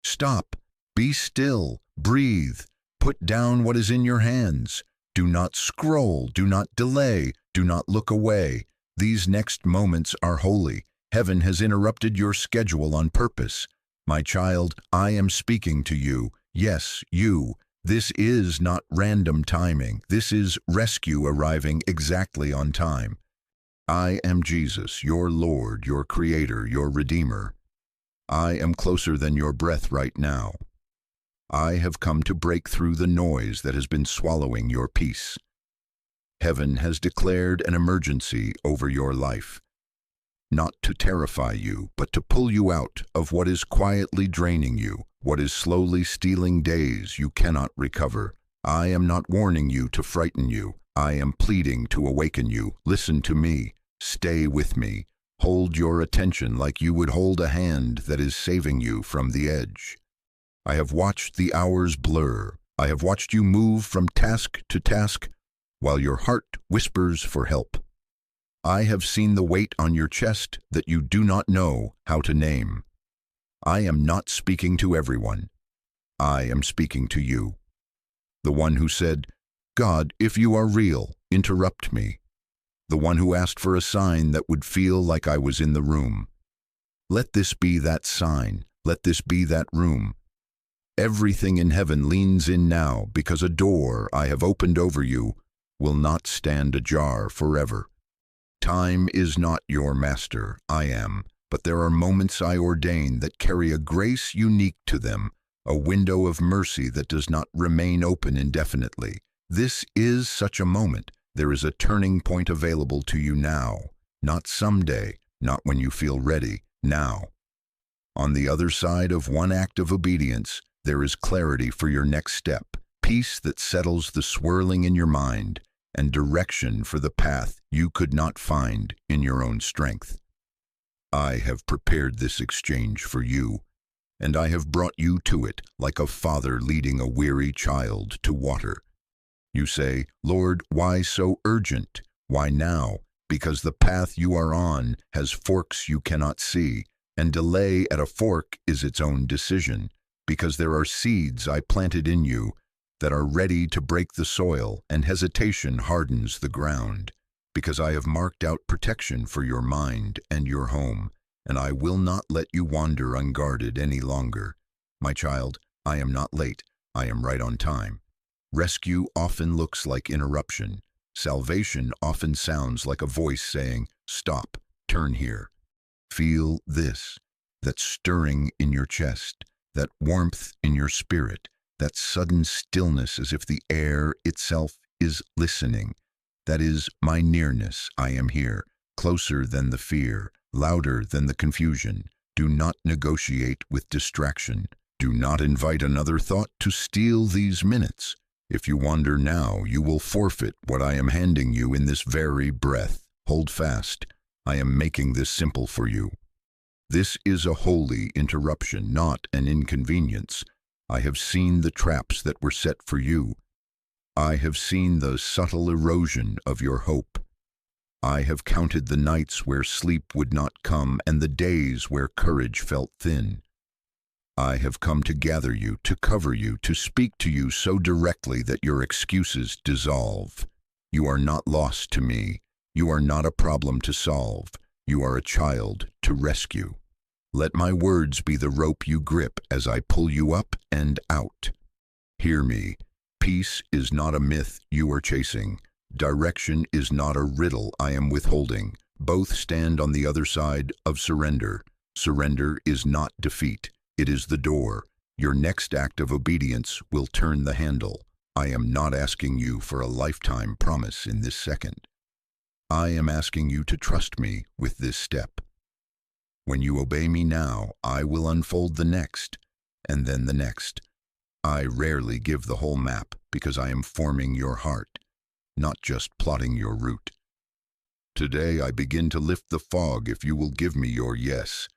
Stop, be still, breathe, put down what is in your hands. Do not scroll, do not delay, do not look away. These next moments are holy. Heaven has interrupted your schedule on purpose. My child, I am speaking to you. Yes, you. This is not random timing. This is rescue arriving exactly on time. I am Jesus, your Lord, your Creator, your Redeemer. I am closer than your breath right now. I have come to break through the noise that has been swallowing your peace. Heaven has declared an emergency over your life, not to terrify you, but to pull you out of what is quietly draining you, what is slowly stealing days you cannot recover. I am not warning you to frighten you. I am pleading to awaken you. Listen to me. Stay with me. Hold your attention like you would hold a hand that is saving you from the edge. I have watched the hours blur. I have watched you move from task to task while your heart whispers for help. I have seen the weight on your chest that you do not know how to name. I am not speaking to everyone. I am speaking to you. The one who said, God, if you are real, interrupt me. The one who asked for a sign that would feel like I was in the room. Let this be that sign. Let this be that room. Everything in heaven leans in now because a door I have opened over you will not stand ajar forever. Time is not your master, I am, but there are moments I ordain that carry a grace unique to them, a window of mercy that does not remain open indefinitely. This is such a moment. There is a turning point available to you now, not someday, not when you feel ready, now. On the other side of one act of obedience, there is clarity for your next step, peace that settles the swirling in your mind, and direction for the path you could not find in your own strength. I have prepared this exchange for you, and I have brought you to it like a father leading a weary child to water. You say, Lord, why so urgent? Why now? Because the path you are on has forks you cannot see, and delay at a fork is its own decision, because there are seeds I planted in you that are ready to break the soil, and hesitation hardens the ground, because I have marked out protection for your mind and your home, and I will not let you wander unguarded any longer. My child, I am not late, I am right on time. Rescue often looks like interruption. Salvation often sounds like a voice saying, stop, turn here. Feel this, that stirring in your chest, that warmth in your spirit, that sudden stillness as if the air itself is listening. That is my nearness. I am here, closer than the fear, louder than the confusion. Do not negotiate with distraction. Do not invite another thought to steal these minutes. If you wander now, you will forfeit what I am handing you in this very breath. Hold fast. I am making this simple for you. This is a holy interruption, not an inconvenience. I have seen the traps that were set for you. I have seen the subtle erosion of your hope. I have counted the nights where sleep would not come and the days where courage felt thin. I have come to gather you, to cover you, to speak to you so directly that your excuses dissolve. You are not lost to me. You are not a problem to solve. You are a child to rescue. Let my words be the rope you grip as I pull you up and out. Hear me. Peace is not a myth you are chasing. Direction is not a riddle I am withholding. Both stand on the other side of surrender. Surrender is not defeat. It is the door. Your next act of obedience will turn the handle. I am not asking you for a lifetime promise in this second. I am asking you to trust me with this step. When you obey me now, I will unfold the next, and then the next. I rarely give the whole map because I am forming your heart, not just plotting your route. Today I begin to lift the fog if you will give me your yes.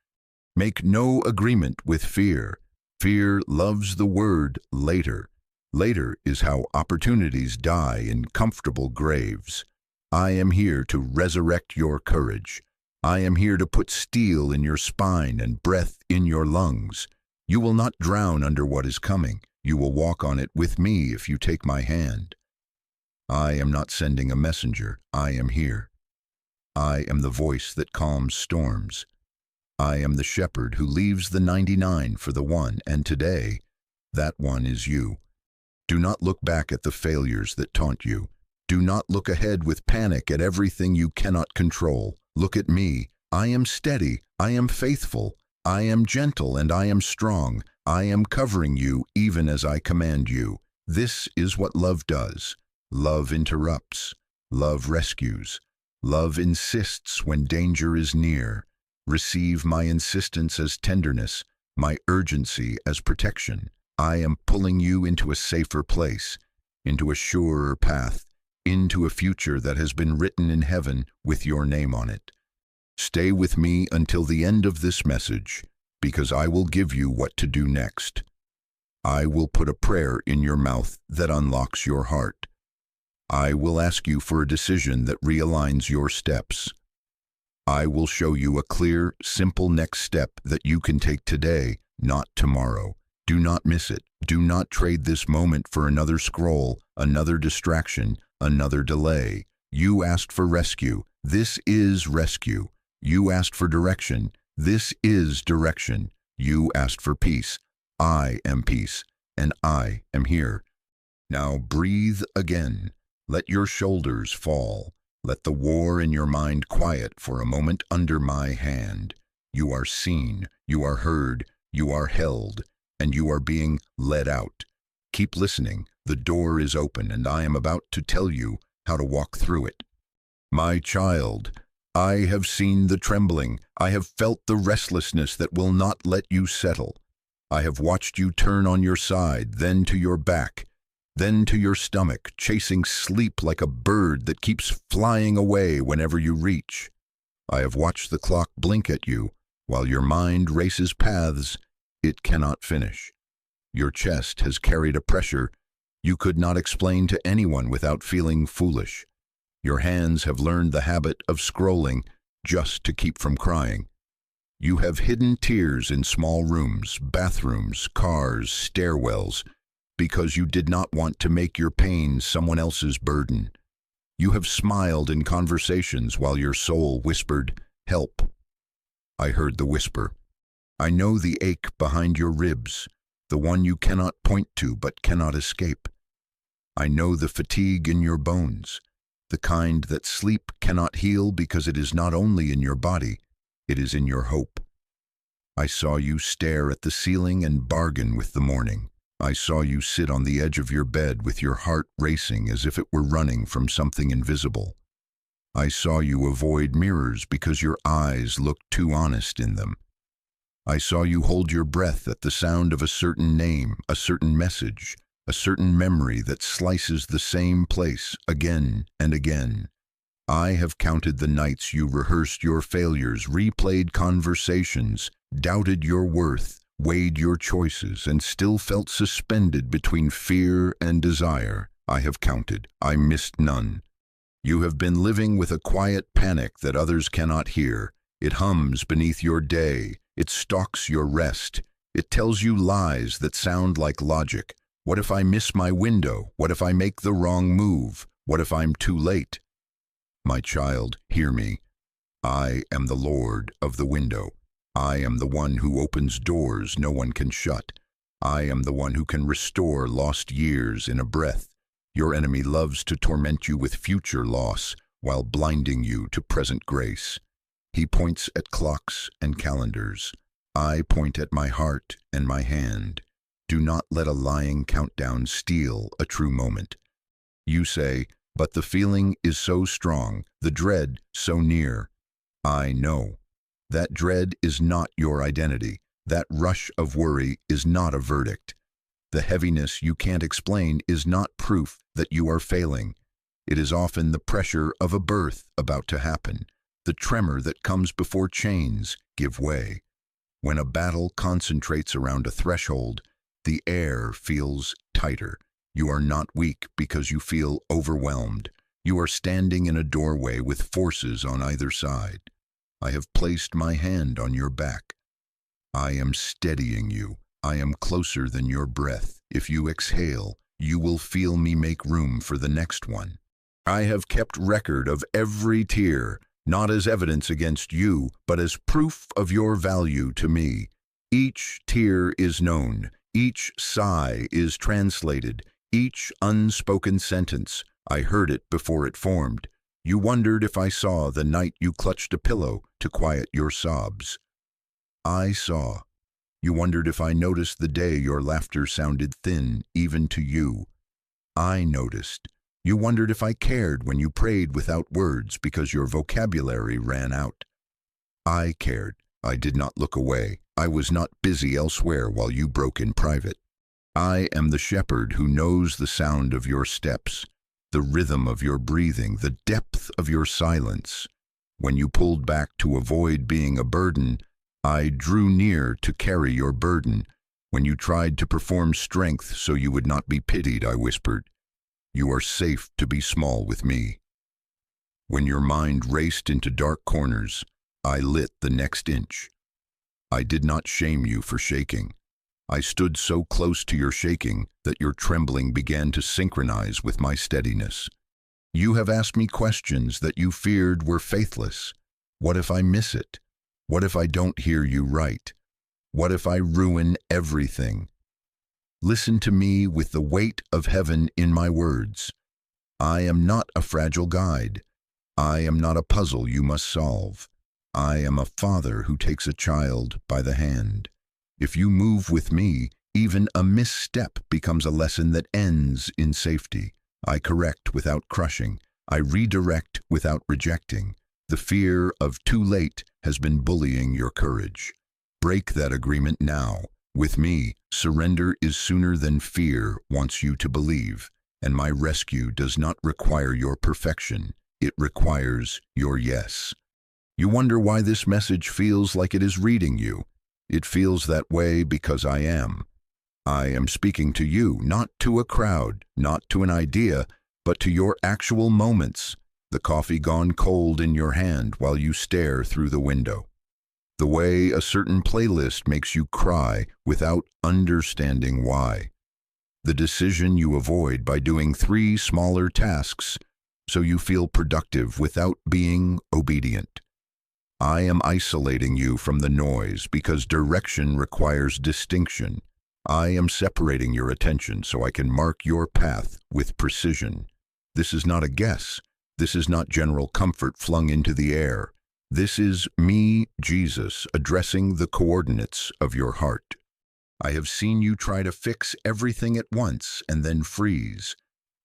Make no agreement with fear. Fear loves the word later. Later is how opportunities die in comfortable graves. I am here to resurrect your courage. I am here to put steel in your spine and breath in your lungs. You will not drown under what is coming. You will walk on it with me if you take my hand. I am not sending a messenger. I am here. I am the voice that calms storms. I am the shepherd who leaves the 99 for the one, and today, that one is you. Do not look back at the failures that taunt you. Do not look ahead with panic at everything you cannot control. Look at me. I am steady. I am faithful. I am gentle and I am strong. I am covering you even as I command you. This is what love does. Love interrupts. Love rescues. Love insists when danger is near. Receive my insistence as tenderness, my urgency as protection. I am pulling you into a safer place, into a surer path, into a future that has been written in heaven with your name on it. Stay with me until the end of this message, because I will give you what to do next. I will put a prayer in your mouth that unlocks your heart. I will ask you for a decision that realigns your steps. I will show you a clear, simple next step that you can take today, not tomorrow. Do not miss it. Do not trade this moment for another scroll, another distraction, another delay. You asked for rescue. This is rescue. You asked for direction. This is direction. You asked for peace. I am peace, and I am here. Now breathe again. Let your shoulders fall. Let the war in your mind quiet for a moment under my hand. You are seen, you are heard, you are held, and you are being led out. Keep listening. The door is open, and I am about to tell you how to walk through it. My child, I have seen the trembling. I have felt the restlessness that will not let you settle. I have watched you turn on your side, then to your back, then to your stomach, chasing sleep like a bird that keeps flying away whenever you reach. I have watched the clock blink at you while your mind races paths it cannot finish. Your chest has carried a pressure you could not explain to anyone without feeling foolish. Your hands have learned the habit of scrolling just to keep from crying. You have hidden tears in small rooms, bathrooms, cars, stairwells, because you did not want to make your pain someone else's burden. You have smiled in conversations while your soul whispered, "Help." I heard the whisper. I know the ache behind your ribs, the one you cannot point to but cannot escape. I know the fatigue in your bones, the kind that sleep cannot heal because it is not only in your body, it is in your hope. I saw you stare at the ceiling and bargain with the morning. I saw you sit on the edge of your bed with your heart racing as if it were running from something invisible. I saw you avoid mirrors because your eyes looked too honest in them. I saw you hold your breath at the sound of a certain name, a certain message, a certain memory that slices the same place again and again. I have counted the nights you rehearsed your failures, replayed conversations, doubted your worth, weighed your choices, and still felt suspended between fear and desire. I have counted. I missed none. You have been living with a quiet panic that others cannot hear. It hums beneath your day. It stalks your rest. It tells you lies that sound like logic. What if I miss my window? What if I make the wrong move? What if I'm too late? My child, hear me. I am the Lord of the window. I am the one who opens doors no one can shut. I am the one who can restore lost years in a breath. Your enemy loves to torment you with future loss while blinding you to present grace. He points at clocks and calendars. I point at my heart and my hand. Do not let a lying countdown steal a true moment. You say, but the feeling is so strong, the dread so near. I know. That dread is not your identity. That rush of worry is not a verdict. The heaviness you can't explain is not proof that you are failing. It is often the pressure of a birth about to happen, the tremor that comes before chains give way. When a battle concentrates around a threshold, the air feels tighter. You are not weak because you feel overwhelmed. You are standing in a doorway with forces on either side. I have placed my hand on your back. I am steadying you. I am closer than your breath. If you exhale, you will feel me make room for the next one. I have kept record of every tear, not as evidence against you, but as proof of your value to me. Each tear is known, each sigh is translated, each unspoken sentence. I heard it before it formed. You wondered if I saw the night you clutched a pillow to quiet your sobs. I saw. You wondered if I noticed the day your laughter sounded thin, even to you. I noticed. You wondered if I cared when you prayed without words because your vocabulary ran out. I cared. I did not look away. I was not busy elsewhere while you broke in private. I am the shepherd who knows the sound of your steps, the rhythm of your breathing, the depth of your silence. When you pulled back to avoid being a burden, I drew near to carry your burden. When you tried to perform strength so you would not be pitied, I whispered, "You are safe to be small with me." When your mind raced into dark corners, I lit the next inch. I did not shame you for shaking. I stood so close to your shaking that your trembling began to synchronize with my steadiness. You have asked me questions that you feared were faithless. What if I miss it? What if I don't hear you right? What if I ruin everything? Listen to me with the weight of heaven in my words. I am not a fragile guide. I am not a puzzle you must solve. I am a father who takes a child by the hand. If you move with me, even a misstep becomes a lesson that ends in safety. I correct without crushing. I redirect without rejecting. The fear of too late has been bullying your courage. Break that agreement now. With me, surrender is sooner than fear wants you to believe, and my rescue does not require your perfection. It requires your yes. You wonder why this message feels like it is reading you. It feels that way because I am. I am speaking to you, not to a crowd, not to an idea, but to your actual moments, the coffee gone cold in your hand while you stare through the window. The way a certain playlist makes you cry without understanding why. The decision you avoid by doing 3 smaller tasks so you feel productive without being obedient. I am isolating you from the noise because direction requires distinction. I am separating your attention so I can mark your path with precision. This is not a guess. This is not general comfort flung into the air. This is me, Jesus, addressing the coordinates of your heart. I have seen you try to fix everything at once and then freeze.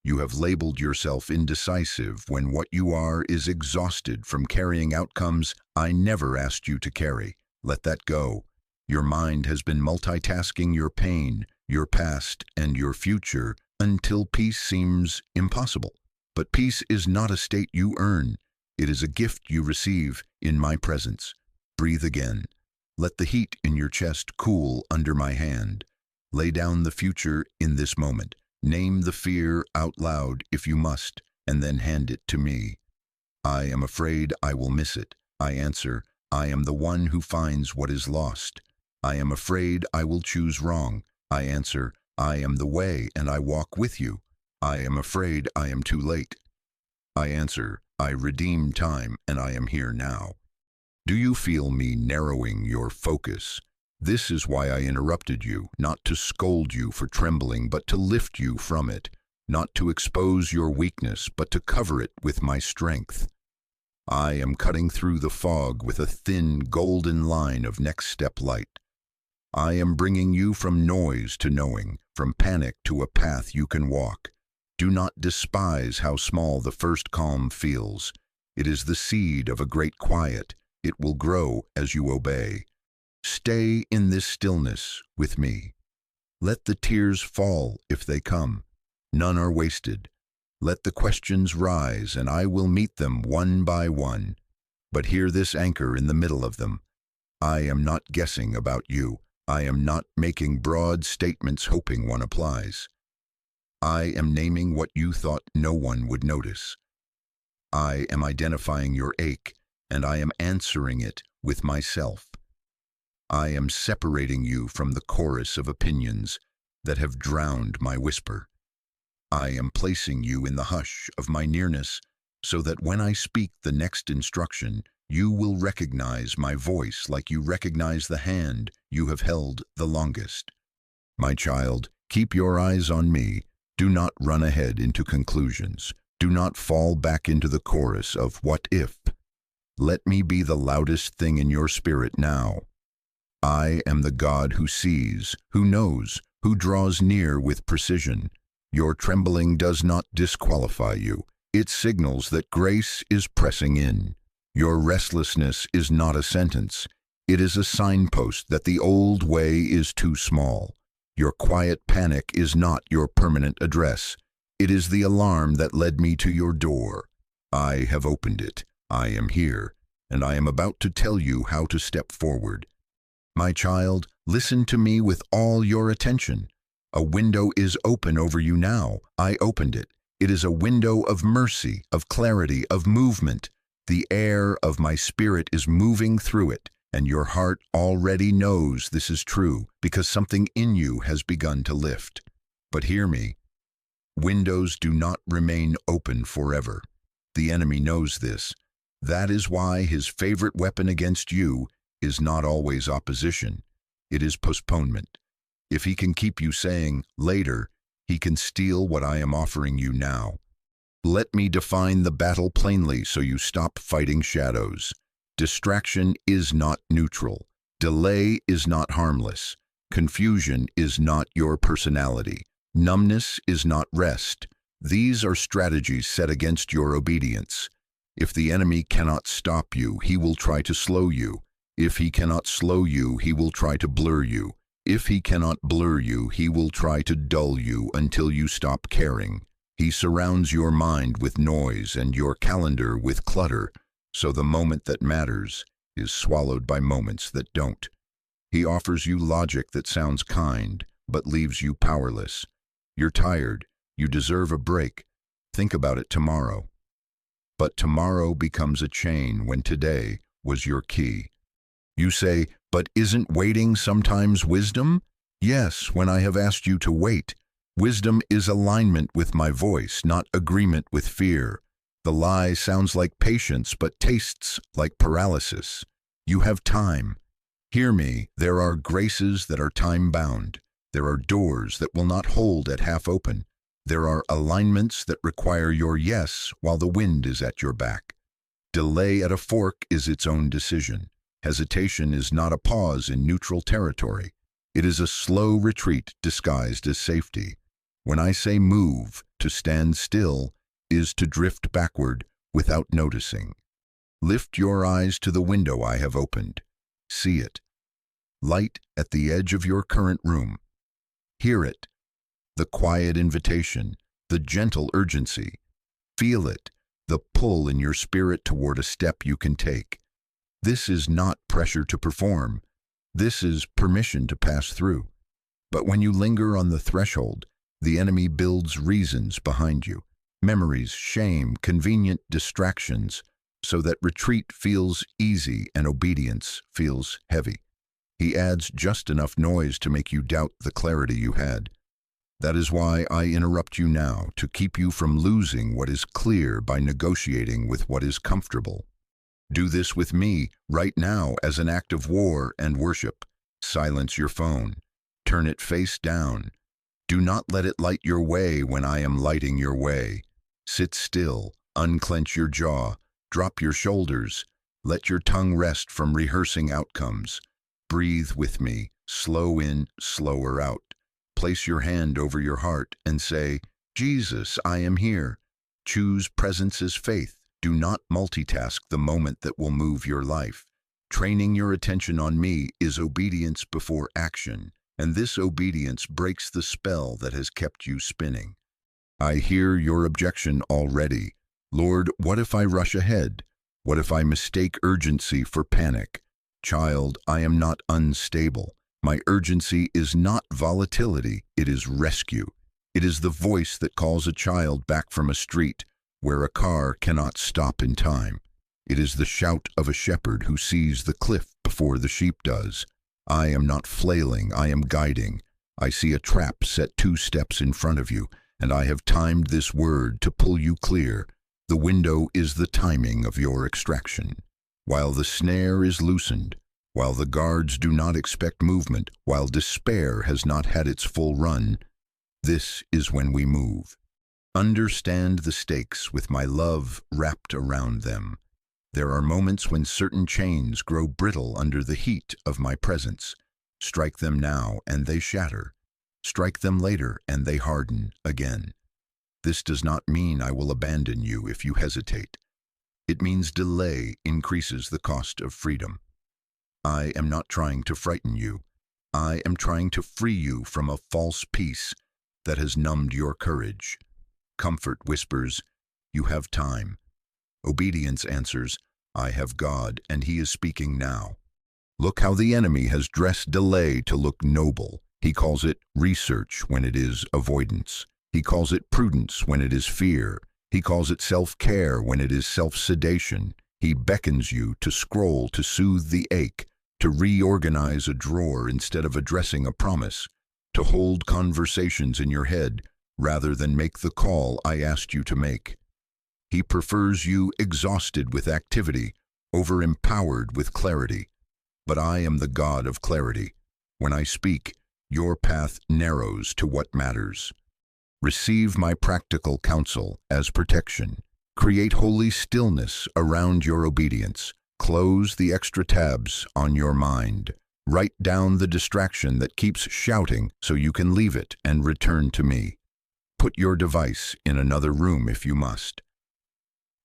You have labeled yourself indecisive when what you are is exhausted from carrying outcomes I never asked you to carry. Let that go. Your mind has been multitasking your pain, your past, and your future until peace seems impossible. But peace is not a state you earn. It is a gift you receive in my presence. Breathe again. Let the heat in your chest cool under my hand. Lay down the future in this moment. Name the fear out loud if you must, and then hand it to me. I am afraid I will miss it. I answer, I am the one who finds what is lost. I am afraid I will choose wrong. I answer, I am the way and I walk with you. I am afraid I am too late. I answer, I redeem time and I am here now. Do you feel me narrowing your focus? This is why I interrupted you, not to scold you for trembling, but to lift you from it, not to expose your weakness, but to cover it with my strength. I am cutting through the fog with a thin, golden line of next step light. I am bringing you from noise to knowing, from panic to a path you can walk. Do not despise how small the first calm feels. It is the seed of a great quiet. It will grow as you obey. Stay in this stillness with me. Let the tears fall if they come. None are wasted. Let the questions rise, and I will meet them one by one. But hear this anchor in the middle of them. I am not guessing about you. I am not making broad statements hoping one applies. I am naming what you thought no one would notice. I am identifying your ache, and I am answering it with myself. I am separating you from the chorus of opinions that have drowned my whisper. I am placing you in the hush of my nearness so that when I speak the next instruction, you will recognize my voice like you recognize the hand you have held the longest. My child, keep your eyes on me. Do not run ahead into conclusions. Do not fall back into the chorus of what if. Let me be the loudest thing in your spirit now. I am the God who sees, who knows, who draws near with precision. Your trembling does not disqualify you. It signals that grace is pressing in. Your restlessness is not a sentence. It is a signpost that the old way is too small. Your quiet panic is not your permanent address. It is the alarm that led me to your door. I have opened it. I am here, and I am about to tell you how to step forward. My child, listen to me with all your attention. A window is open over you now. I opened it. It is a window of mercy, of clarity, of movement. The air of my spirit is moving through it, and your heart already knows this is true because something in you has begun to lift. But hear me. Windows do not remain open forever. The enemy knows this. That is why his favorite weapon against you is not always opposition. It is postponement. If he can keep you saying, later, he can steal what I am offering you now. Let me define the battle plainly so you stop fighting shadows. Distraction is not neutral. Delay is not harmless. Confusion is not your personality. Numbness is not rest. These are strategies set against your obedience. If the enemy cannot stop you, he will try to slow you. If he cannot slow you, he will try to blur you. If he cannot blur you, he will try to dull you until you stop caring. He surrounds your mind with noise and your calendar with clutter, so the moment that matters is swallowed by moments that don't. He offers you logic that sounds kind, but leaves you powerless. You're tired. You deserve a break. Think about it tomorrow. But tomorrow becomes a chain when today was your key. You say, but isn't waiting sometimes wisdom? Yes, when I have asked you to wait. Wisdom is alignment with my voice, not agreement with fear. The lie sounds like patience, but tastes like paralysis. You have time. Hear me, there are graces that are time-bound. There are doors that will not hold at half open. There are alignments that require your yes while the wind is at your back. Delay at a fork is its own decision. Hesitation is not a pause in neutral territory. It is a slow retreat disguised as safety. When I say move, to stand still, is to drift backward without noticing. Lift your eyes to the window I have opened. See it. Light at the edge of your current room. Hear it. The quiet invitation, the gentle urgency. Feel it, the pull in your spirit toward a step you can take. This is not pressure to perform. This is permission to pass through. But when you linger on the threshold, the enemy builds reasons behind you. Memories, shame, convenient distractions, so that retreat feels easy and obedience feels heavy. He adds just enough noise to make you doubt the clarity you had. That is why I interrupt you now, to keep you from losing what is clear by negotiating with what is comfortable. Do this with me right now as an act of war and worship. Silence your phone. Turn it face down. Do not let it light your way when I am lighting your way. Sit still, unclench your jaw, drop your shoulders, let your tongue rest from rehearsing outcomes. Breathe with me, slow in, slower out. Place your hand over your heart and say, Jesus, I am here. Choose presence as faith. Do not multitask the moment that will move your life. Training your attention on me is obedience before action, and this obedience breaks the spell that has kept you spinning. I hear your objection already. Lord, what if I rush ahead? What if I mistake urgency for panic? Child, I am not unstable. My urgency is not volatility, it is rescue. It is the voice that calls a child back from a street where a car cannot stop in time. It is the shout of a shepherd who sees the cliff before the sheep does. I am not flailing, I am guiding. I see a trap set 2 steps in front of you, and I have timed this word to pull you clear. The window is the timing of your extraction. While the snare is loosened, while the guards do not expect movement, while despair has not had its full run, this is when we move. Understand the stakes with my love wrapped around them. There are moments when certain chains grow brittle under the heat of my presence. Strike them now and they shatter. Strike them later and they harden again. This does not mean I will abandon you if you hesitate. It means delay increases the cost of freedom. I am not trying to frighten you. I am trying to free you from a false peace that has numbed your courage. Comfort whispers, "You have time." Obedience answers, "I have God, and He is speaking now." Look how the enemy has dressed delay to look noble. He calls it research when it is avoidance. He calls it prudence when it is fear. He calls it self-care when it is self-sedation. He beckons you to scroll to soothe the ache, to reorganize a drawer instead of addressing a promise, to hold conversations in your head rather than make the call I asked you to make. He prefers you exhausted with activity over empowered with clarity. But I am the God of clarity. When I speak, your path narrows to what matters. Receive my practical counsel as protection. Create holy stillness around your obedience. Close the extra tabs on your mind. Write down the distraction that keeps shouting so you can leave it and return to me. Put your device in another room if you must.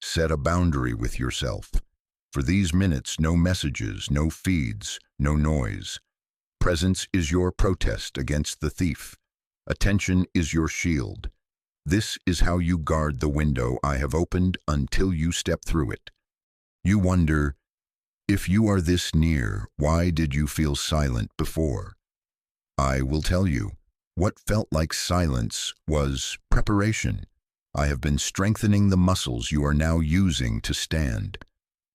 Set a boundary with yourself. For these minutes, no messages, no feeds, no noise. Presence is your protest against the thief. Attention is your shield. This is how you guard the window I have opened until you step through it. You wonder, if you are this near, why did you feel silent before? I will tell you, what felt like silence was preparation. I have been strengthening the muscles you are now using to stand.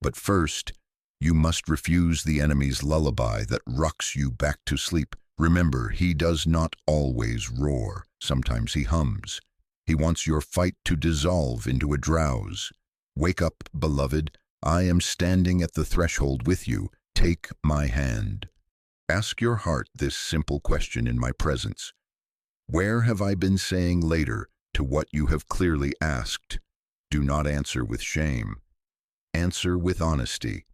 But first, you must refuse the enemy's lullaby that rocks you back to sleep. Remember, he does not always roar. Sometimes he hums. He wants your fight to dissolve into a drowse. Wake up, beloved. I am standing at the threshold with you. Take my hand. Ask your heart this simple question in my presence. Where have I been saying later to what you have clearly asked? Do not answer with shame. Answer with honesty.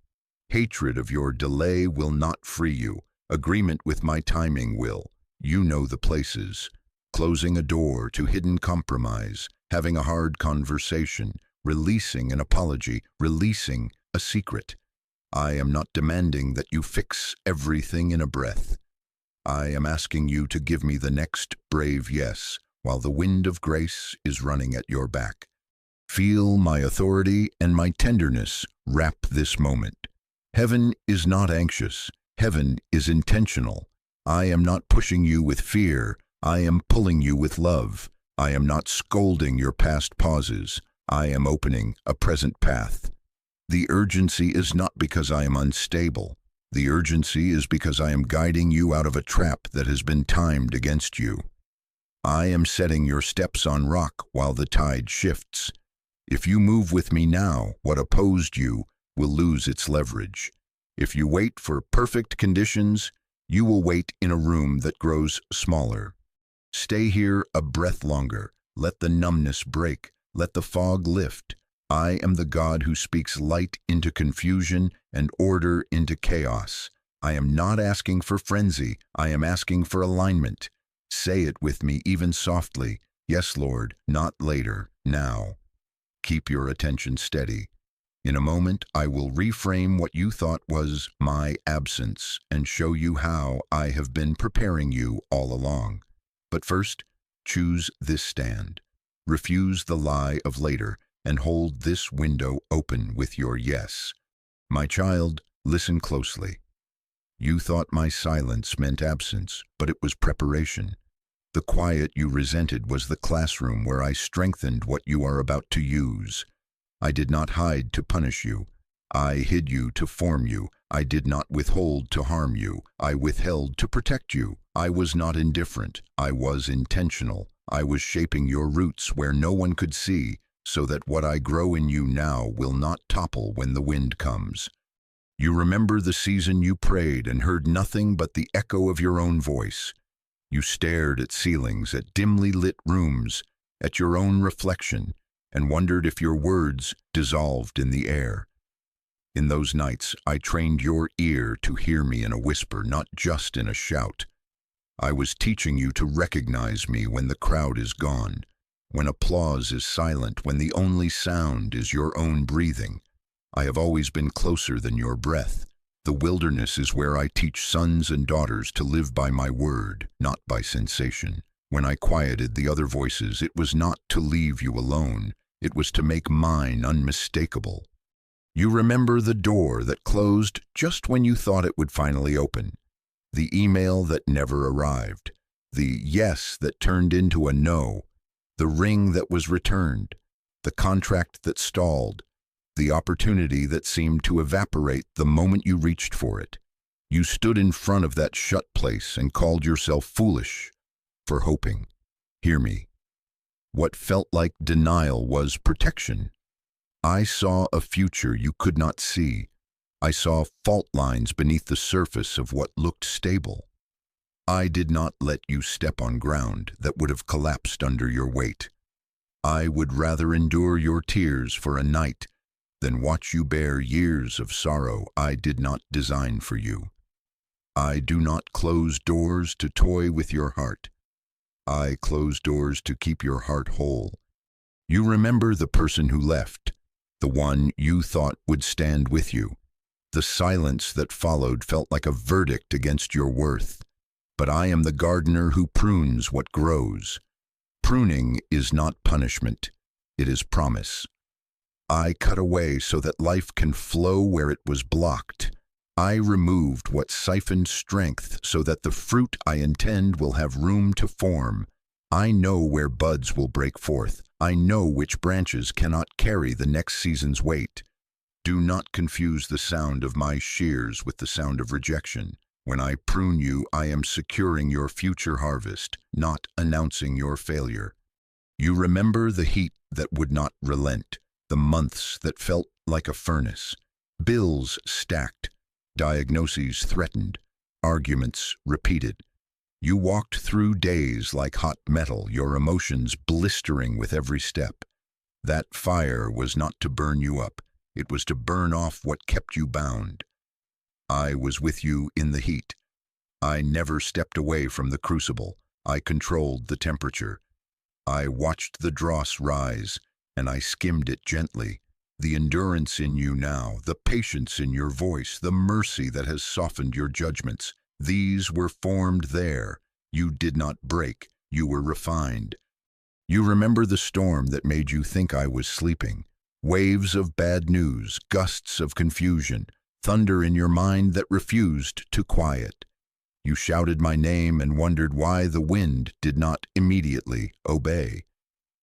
Hatred of your delay will not free you. Agreement with my timing will. You know the places. Closing a door to hidden compromise, having a hard conversation, releasing an apology, releasing a secret. I am not demanding that you fix everything in a breath. I am asking you to give me the next brave yes, while the wind of grace is running at your back. Feel my authority and my tenderness wrap this moment. Heaven is not anxious. Heaven is intentional. I am not pushing you with fear. I am pulling you with love. I am not scolding your past pauses. I am opening a present path. The urgency is not because I am unstable. The urgency is because I am guiding you out of a trap that has been timed against you. I am setting your steps on rock while the tide shifts. If you move with me now, what opposed you will lose its leverage. If you wait for perfect conditions, you will wait in a room that grows smaller. Stay here a breath longer. Let the numbness break. Let the fog lift. I am the God who speaks light into confusion and order into chaos. I am not asking for frenzy. I am asking for alignment. Say it with me, even softly. Yes, Lord, not later, now. Keep your attention steady. In a moment, I will reframe what you thought was my absence and show you how I have been preparing you all along. But first, choose this stand. Refuse the lie of later and hold this window open with your yes. My child, listen closely. You thought my silence meant absence, but it was preparation. The quiet you resented was the classroom where I strengthened what you are about to use. I did not hide to punish you. I hid you to form you. I did not withhold to harm you. I withheld to protect you. I was not indifferent. I was intentional. I was shaping your roots where no one could see, so that what I grow in you now will not topple when the wind comes. You remember the season you prayed and heard nothing but the echo of your own voice. You stared at ceilings, at dimly lit rooms, at your own reflection, and wondered if your words dissolved in the air. In those nights, I trained your ear to hear me in a whisper, not just in a shout. I was teaching you to recognize me when the crowd is gone, when applause is silent, when the only sound is your own breathing. I have always been closer than your breath. The wilderness is where I teach sons and daughters to live by my word, not by sensation. When I quieted the other voices, it was not to leave you alone. It was to make mine unmistakable. You remember the door that closed just when you thought it would finally open, the email that never arrived, the yes that turned into a no, the ring that was returned, the contract that stalled, the opportunity that seemed to evaporate the moment you reached for it. You stood in front of that shut place and called yourself foolish for hoping. Hear me. What felt like denial was protection. I saw a future you could not see. I saw fault lines beneath the surface of what looked stable. I did not let you step on ground that would have collapsed under your weight. I would rather endure your tears for a night than watch you bear years of sorrow I did not design for you. I do not close doors to toy with your heart. I close doors to keep your heart whole. You remember the person who left, the one you thought would stand with you. The silence that followed felt like a verdict against your worth. But I am the gardener who prunes what grows. Pruning is not punishment, it is promise. I cut away so that life can flow where it was blocked. I removed what siphoned strength so that the fruit I intend will have room to form. I know where buds will break forth. I know which branches cannot carry the next season's weight. Do not confuse the sound of my shears with the sound of rejection. When I prune you, I am securing your future harvest, not announcing your failure. You remember the heat that would not relent, the months that felt like a furnace, bills stacked, diagnoses threatened, arguments repeated. You walked through days like hot metal, your emotions blistering with every step. That fire was not to burn you up, it was to burn off what kept you bound. I was with you in the heat. I never stepped away from the crucible. I controlled the temperature. I watched the dross rise, and I skimmed it gently. The endurance in you now, the patience in your voice, the mercy that has softened your judgments, these were formed there. You did not break. You were refined. You remember the storm that made you think I was sleeping. Waves of bad news, gusts of confusion, thunder in your mind that refused to quiet. You shouted my name and wondered why the wind did not immediately obey.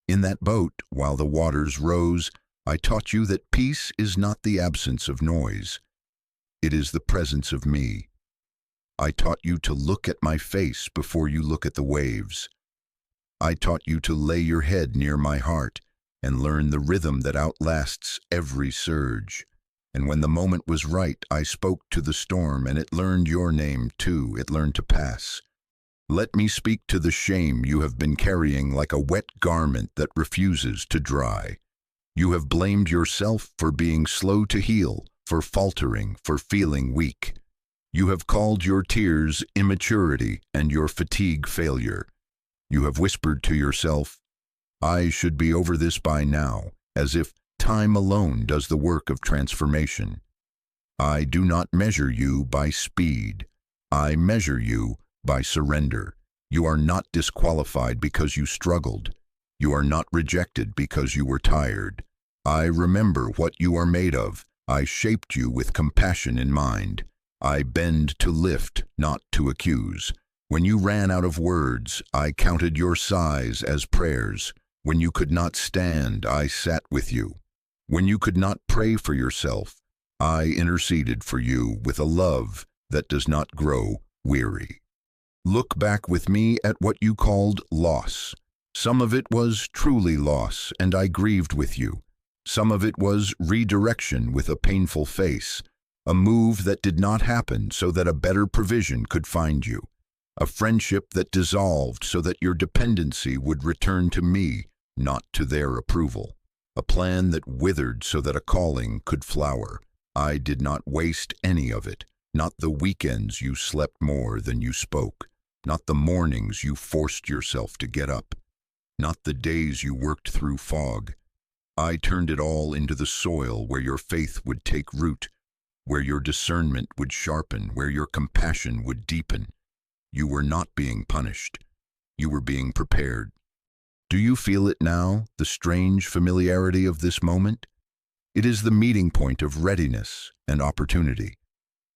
In that boat, while the waters rose, I taught you that peace is not the absence of noise. It is the presence of me. I taught you to look at my face before you look at the waves. I taught you to lay your head near my heart and learn the rhythm that outlasts every surge. And when the moment was right, I spoke to the storm, and it learned your name too. It learned to pass. Let me speak to the shame you have been carrying like a wet garment that refuses to dry. You have blamed yourself for being slow to heal, for faltering, for feeling weak. You have called your tears immaturity and your fatigue failure. You have whispered to yourself, I should be over this by now, as if time alone does the work of transformation. I do not measure you by speed. I measure you by surrender. You are not disqualified because you struggled. You are not rejected because you were tired. I remember what you are made of. I shaped you with compassion in mind. I bend to lift, not to accuse. When you ran out of words, I counted your sighs as prayers. When you could not stand, I sat with you. When you could not pray for yourself, I interceded for you with a love that does not grow weary. Look back with me at what you called loss. Some of it was truly loss, and I grieved with you. Some of it was redirection with a painful face, a move that did not happen so that a better provision could find you, a friendship that dissolved so that your dependency would return to me, not to their approval, a plan that withered so that a calling could flower. I did not waste any of it, not the weekends you slept more than you spoke, not the mornings you forced yourself to get up, not the days you worked through fog. I turned it all into the soil where your faith would take root, where your discernment would sharpen, where your compassion would deepen. You were not being punished. You were being prepared. Do you feel it now, the strange familiarity of this moment? It is the meeting point of readiness and opportunity.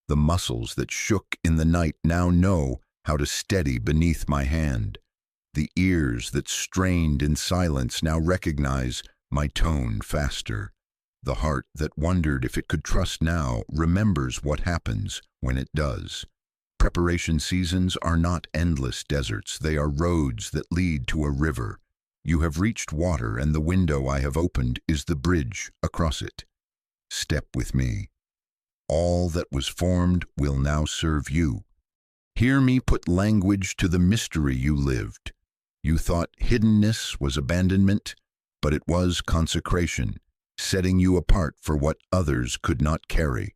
The muscles that shook in the night now know how to steady beneath my hand. The ears that strained in silence now recognize my tone faster. The heart that wondered if it could trust now remembers what happens when it does. Preparation seasons are not endless deserts. They are roads that lead to a river. You have reached water, and the window I have opened is the bridge across it. Step with me. All that was formed will now serve you. Hear me put language to the mystery you lived. You thought hiddenness was abandonment, but it was consecration, setting you apart for what others could not carry.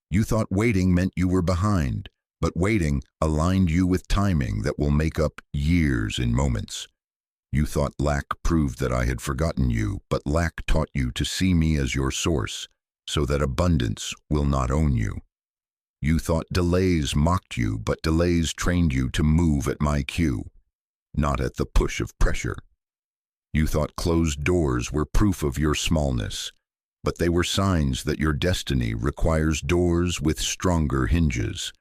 You thought waiting meant you were behind, but waiting aligned you with timing that will make up years in moments. You thought lack proved that I had forgotten you, but lack taught you to see me as your source, so that abundance will not own you. You thought delays mocked you, but delays trained you to move at my cue, not at the push of pressure. You thought closed doors were proof of your smallness, but they were signs that your destiny requires doors with stronger hinges.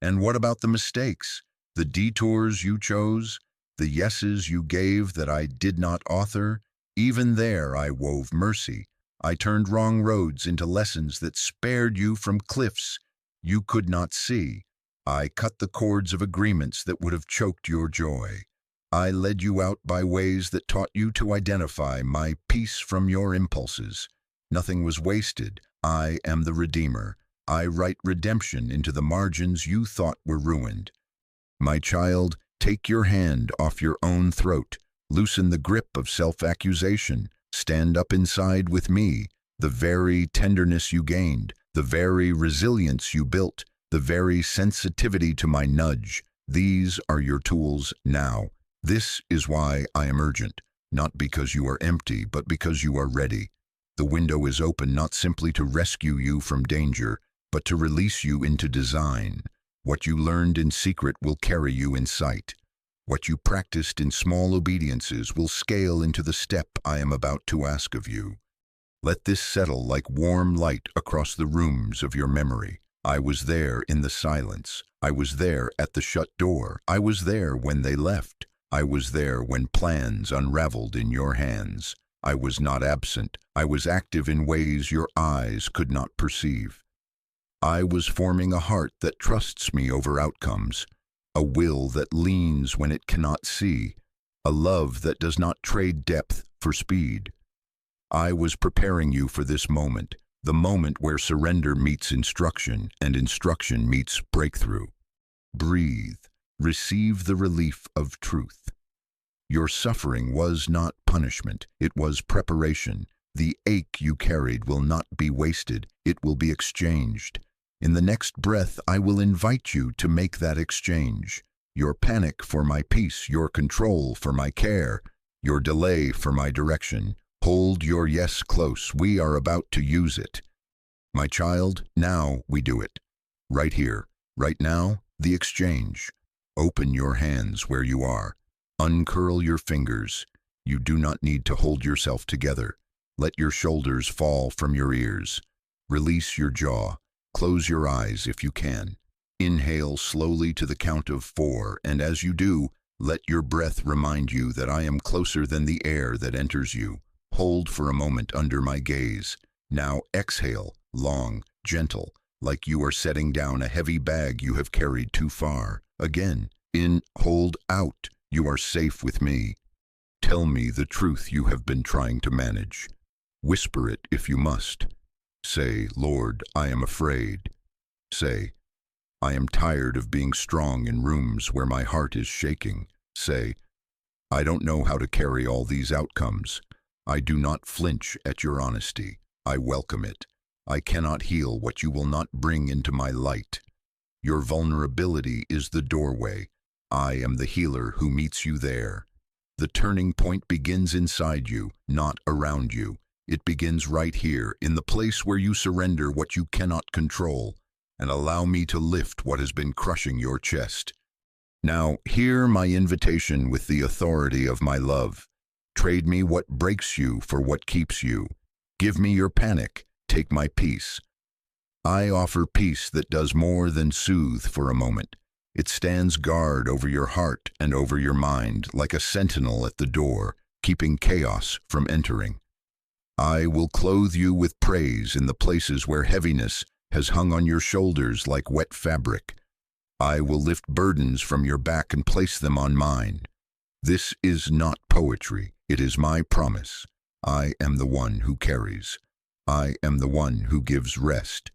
And what about the mistakes, the detours you chose, the yeses you gave that I did not author? Even there I wove mercy. I turned wrong roads into lessons that spared you from cliffs you could not see. I cut the cords of agreements that would have choked your joy. I led you out by ways that taught you to identify my peace from your impulses. Nothing was wasted. I am the Redeemer. I write redemption into the margins you thought were ruined. My child, take your hand off your own throat. Loosen the grip of self-accusation. Stand up inside with me. The very tenderness you gained, the very resilience you built, the very sensitivity to my nudge. These are your tools now. This is why I am urgent, not because you are empty, but because you are ready. The window is open not simply to rescue you from danger, but to release you into design. What you learned in secret will carry you in sight. What you practiced in small obediences will scale into the step I am about to ask of you. Let this settle like warm light across the rooms of your memory. I was there in the silence. I was there at the shut door. I was there when they left. I was there when plans unraveled in your hands. I was not absent. I was active in ways your eyes could not perceive. I was forming a heart that trusts me over outcomes, a will that leans when it cannot see, a love that does not trade depth for speed. I was preparing you for this moment, the moment where surrender meets instruction and instruction meets breakthrough. Breathe. Receive the relief of truth. Your suffering was not punishment, it was preparation. The ache you carried will not be wasted, it will be exchanged. In the next breath, I will invite you to make that exchange. Your panic for my peace, your control for my care, your delay for my direction. Hold your yes close, we are about to use it. My child, now we do it. Right here, right now, the exchange. Open your hands where you are. Uncurl your fingers. You do not need to hold yourself together. Let your shoulders fall from your ears. Release your jaw. Close your eyes if you can. Inhale slowly to the count of 4, and as you do, let your breath remind you that I am closer than the air that enters you. Hold for a moment under my gaze. Now exhale, long, gentle, like you are setting down a heavy bag you have carried too far. Again, in, hold out, you are safe with me. Tell me the truth you have been trying to manage. Whisper it if you must. Say, Lord, I am afraid. Say, I am tired of being strong in rooms where my heart is shaking. Say, I don't know how to carry all these outcomes. I do not flinch at your honesty. I welcome it. I cannot heal what you will not bring into my light. Your vulnerability is the doorway. I am the healer who meets you there. The turning point begins inside you, not around you. It begins right here, in the place where you surrender what you cannot control, and allow me to lift what has been crushing your chest. Now, hear my invitation with the authority of my love. Trade me what breaks you for what keeps you. Give me your panic, take my peace. I offer peace that does more than soothe for a moment. It stands guard over your heart and over your mind, like a sentinel at the door, keeping chaos from entering. I will clothe you with praise in the places where heaviness has hung on your shoulders like wet fabric. I will lift burdens from your back and place them on mine. This is not poetry, it is my promise. I am the one who carries. I am the one who gives rest.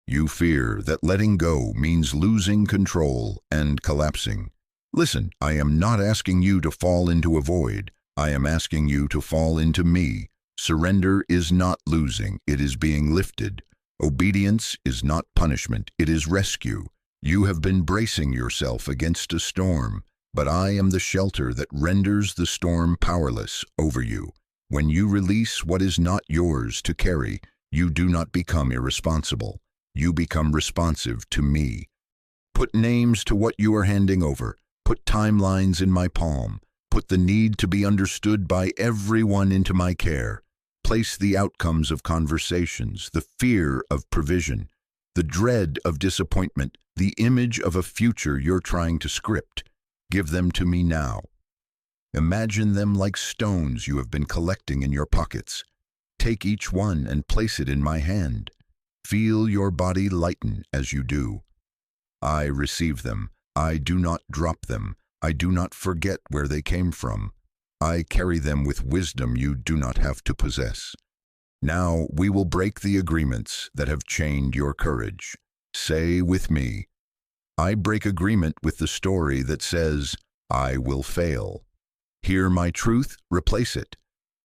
You fear that letting go means losing control and collapsing. Listen, I am not asking you to fall into a void. I am asking you to fall into me. Surrender is not losing, it is being lifted. Obedience is not punishment, it is rescue. You have been bracing yourself against a storm, but I am the shelter that renders the storm powerless over you. When you release what is not yours to carry, you do not become irresponsible. You become responsive to me. Put names to what you are handing over. Put timelines in my palm. Put the need to be understood by everyone into my care. Place the outcomes of conversations, the fear of provision, the dread of disappointment, the image of a future you're trying to script. Give them to me now. Imagine them like stones you have been collecting in your pockets. Take each one and place it in my hand. Feel your body lighten as you do. I receive them. I do not drop them. I do not forget where they came from. I carry them with wisdom you do not have to possess. Now we will break the agreements that have chained your courage. Say with me, I break agreement with the story that says, I will fail. Hear my truth, replace it.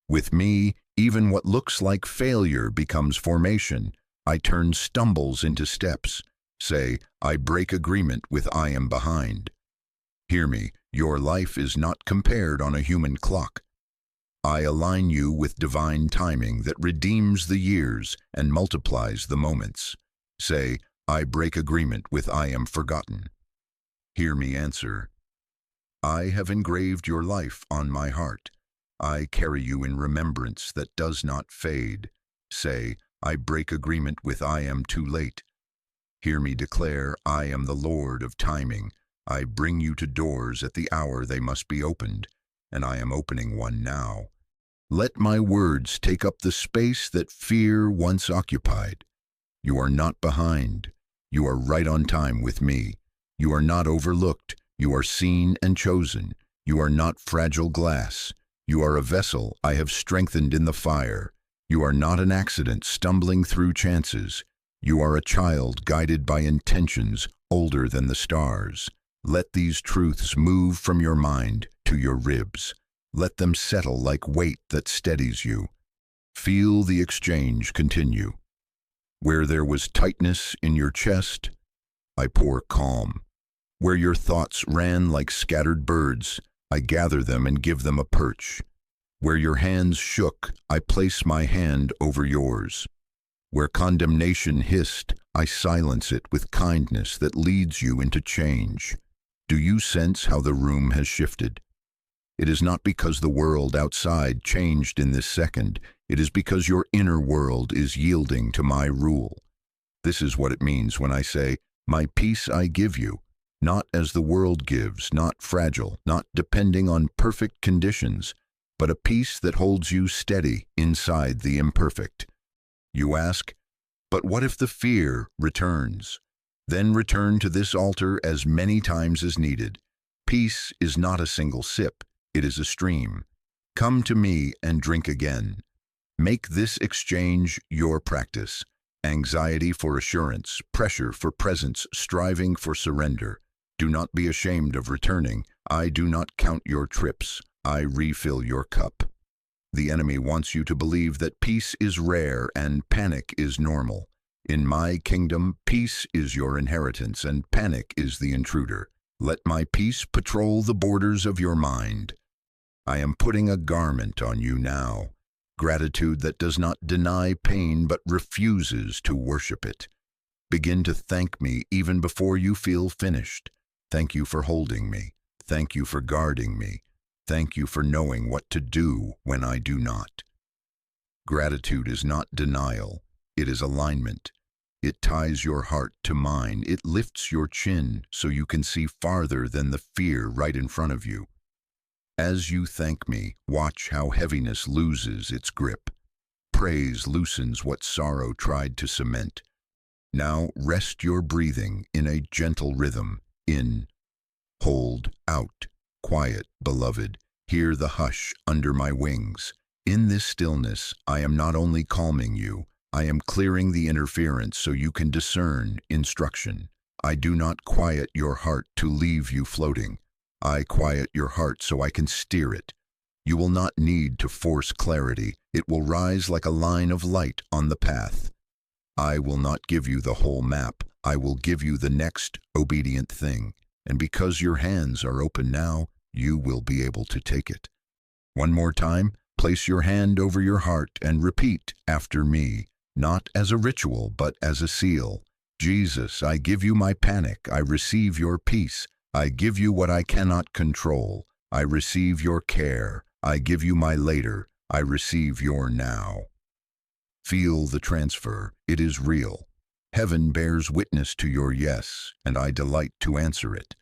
With me, even what looks like failure becomes formation. I turn stumbles into steps. Say, I break agreement with I am behind. Hear me, your life is not compared on a human clock. I align you with divine timing that redeems the years and multiplies the moments. Say, I break agreement with I am forgotten. Hear me answer. I have engraved your life on my heart. I carry you in remembrance that does not fade. Say, I break agreement with I am too late. Hear me declare, I am the Lord of timing. I bring you to doors at the hour they must be opened, and I am opening one now. Let my words take up the space that fear once occupied. You are not behind. You are right on time with me. You are not overlooked. You are seen and chosen. You are not fragile glass. You are a vessel I have strengthened in the fire. You are not an accident stumbling through chances. You are a child guided by intentions older than the stars. Let these truths move from your mind to your ribs. Let them settle like weight that steadies you. Feel the exchange continue. Where there was tightness in your chest, I pour calm. Where your thoughts ran like scattered birds, I gather them and give them a perch. Where your hands shook, I place my hand over yours. Where condemnation hissed, I silence it with kindness that leads you into change. Do you sense how the room has shifted? It is not because the world outside changed in this second. It is because your inner world is yielding to my rule. This is what it means when I say, my peace I give you, not as the world gives, not fragile, not depending on perfect conditions, but a peace that holds you steady inside the imperfect. You ask, But what if the fear returns? Then return to this altar as many times as needed. Peace is not a single sip, it is a stream. Come to me and drink again. Make this exchange your practice. Anxiety for assurance, pressure for presence, striving for surrender. Do not be ashamed of returning. I do not count your trips. I refill your cup. The enemy wants you to believe that peace is rare and panic is normal. In my kingdom, peace is your inheritance and panic is the intruder. Let my peace patrol the borders of your mind. I am putting a garment on you now. Gratitude that does not deny pain but refuses to worship it. Begin to thank me even before you feel finished. Thank you for holding me. Thank you for guarding me. Thank you for knowing what to do when I do not. Gratitude is not denial. It is alignment. It ties your heart to mine. It lifts your chin so you can see farther than the fear right in front of you. As you thank me, watch how heaviness loses its grip. Praise loosens what sorrow tried to cement. Now rest your breathing in a gentle rhythm. In, hold, out, quiet, beloved. Hear the hush under my wings. In this stillness, I am not only calming you, I am clearing the interference so you can discern instruction. I do not quiet your heart to leave you floating. I quiet your heart so I can steer it. You will not need to force clarity. It will rise like a line of light on the path. I will not give you the whole map. I will give you the next obedient thing. And because your hands are open now, you will be able to take it. One more time, place your hand over your heart and repeat after me, not as a ritual, but as a seal. Jesus, I give you my panic. I receive your peace. I give you what I cannot control. I receive your care. I give you my later. I receive your now. Feel the transfer. It is real. Heaven bears witness to your yes, and I delight to answer it.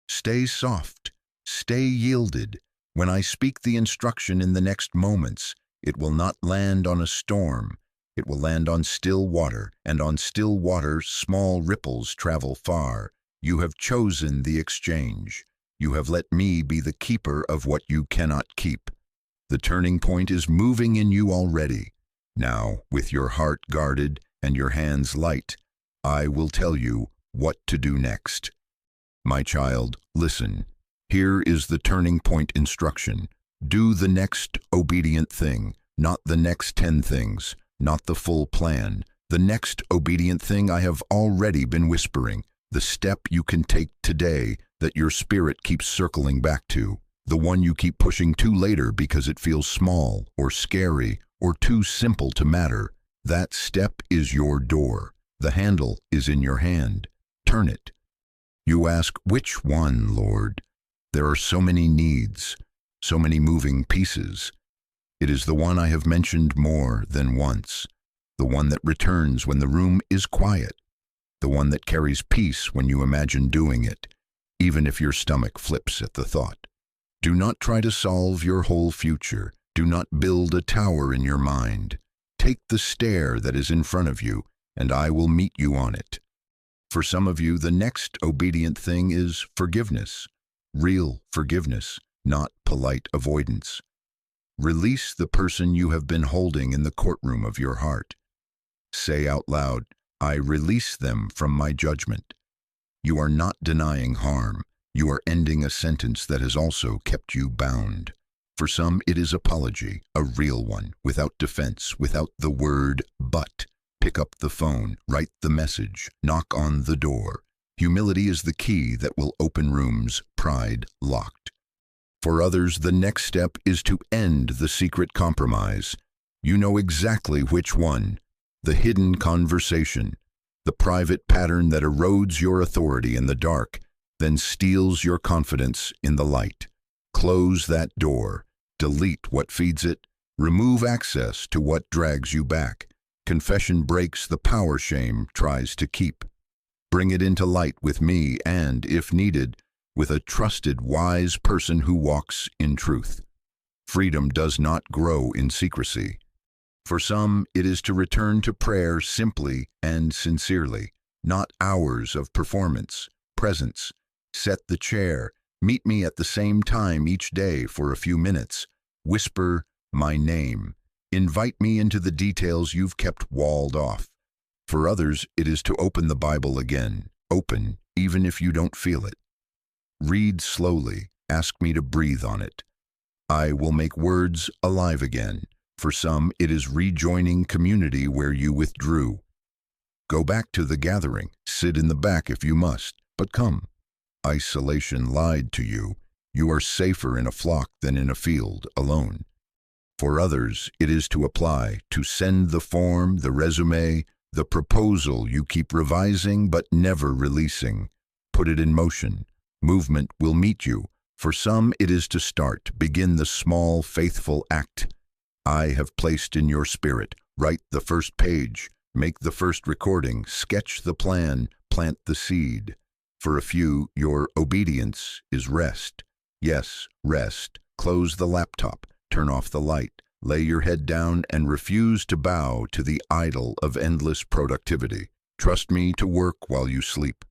Stay soft. Stay yielded. When I speak the instruction in the next moments, it will not land on a storm. It will land on still water, and on still water small ripples travel far. You have chosen the exchange. You have let me be the keeper of what you cannot keep. The turning point is moving in you already. Now, with your heart guarded and your hands light, I will tell you what to do next. My child, listen. Here is the turning point instruction. Do the next obedient thing, not the next 10 things, not the full plan. The next obedient thing I have already been whispering. The step you can take today that your spirit keeps circling back to. The one you keep pushing to later because it feels small or scary or too simple to matter. That step is your door. The handle is in your hand. Turn it. You ask, which one, Lord? There are so many needs, so many moving pieces. It is the one I have mentioned more than once. The one that returns when the room is quiet. The one that carries peace when you imagine doing it, even if your stomach flips at the thought. Do not try to solve your whole future. Do not build a tower in your mind. Take the stair that is in front of you, and I will meet you on it. For some of you, the next obedient thing is forgiveness. Real forgiveness, not polite avoidance. Release the person you have been holding in the courtroom of your heart. Say out loud, I release them from my judgment. You are not denying harm. You are ending a sentence that has also kept you bound. For some, it is apology, a real one, without defense, without the word but. Pick up the phone, write the message, knock on the door. Humility is the key that will open rooms, pride locked. For others, the next step is to end the secret compromise. You know exactly which one. The hidden conversation, the private pattern that erodes your authority in the dark, then steals your confidence in the light. Close that door. Delete what feeds it. Remove access to what drags you back. Confession breaks the power shame tries to keep. Bring it into light with me and, if needed, with a trusted, wise person who walks in truth. Freedom does not grow in secrecy. For some, it is to return to prayer simply and sincerely, not hours of performance, presence. Set the chair. Meet me at the same time each day for a few minutes. Whisper my name. Invite me into the details you've kept walled off. For others, it is to open the Bible again. Open, even if you don't feel it. Read slowly. Ask me to breathe on it. I will make words alive again. For some, it is rejoining community where you withdrew. Go back to the gathering. Sit in the back if you must, but come. Isolation lied to you. You are safer in a flock than in a field, alone. For others, it is to apply, to send the form, the resume, the proposal you keep revising but never releasing. Put it in motion. Movement will meet you. For some, it is to start. Begin the small, faithful act. I have placed in your spirit. Write the first page. Make the first recording. Sketch the plan. Plant the seed. For a few, your obedience is rest. Yes, rest. Close the laptop. Turn off the light. Lay your head down and refuse to bow to the idol of endless productivity. Trust me to work while you sleep.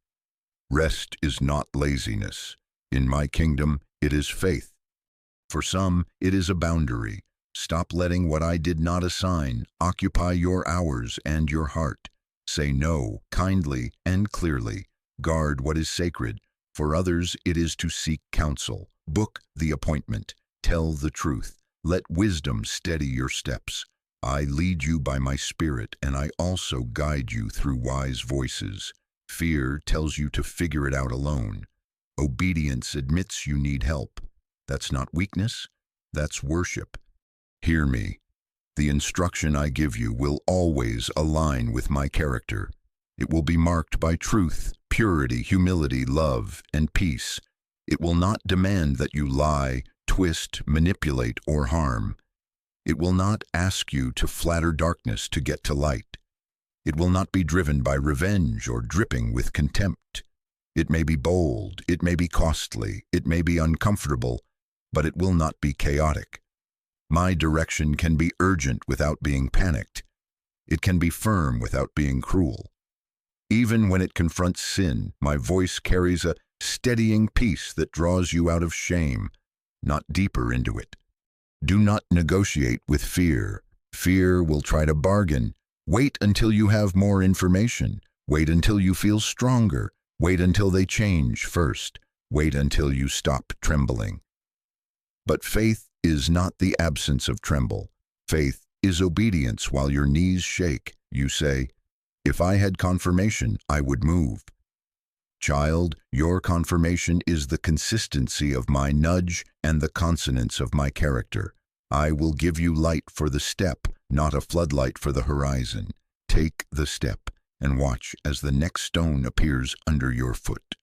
Rest is not laziness. In my kingdom, it is faith. For some, it is a boundary. Stop letting what I did not assign occupy your hours and your heart. Say no, kindly and clearly. Guard what is sacred. For others, it is to seek counsel. Book the appointment. Tell the truth. Let wisdom steady your steps. I lead you by my spirit, and I also guide you through wise voices. Fear tells you to figure it out alone. Obedience admits you need help. That's not weakness, that's worship. Hear me. The instruction I give you will always align with my character. It will be marked by truth, purity, humility, love, and peace. It will not demand that you lie, twist, manipulate, or harm. It will not ask you to flatter darkness to get to light. It will not be driven by revenge or dripping with contempt. It may be bold, it may be costly, it may be uncomfortable, but it will not be chaotic. My direction can be urgent without being panicked. It can be firm without being cruel. Even when it confronts sin, my voice carries a steadying peace that draws you out of shame, not deeper into it. Do not negotiate with fear. Fear will try to bargain. Wait until you have more information. Wait until you feel stronger. Wait until they change first. Wait until you stop trembling. But faith is not the absence of tremble. Faith is obedience while your knees shake. You say, if I had confirmation, I would move. Child, your confirmation is the consistency of my nudge and the consonance of my character. I will give you light for the step, not a floodlight for the horizon. Take the step and watch as the next stone appears under your foot.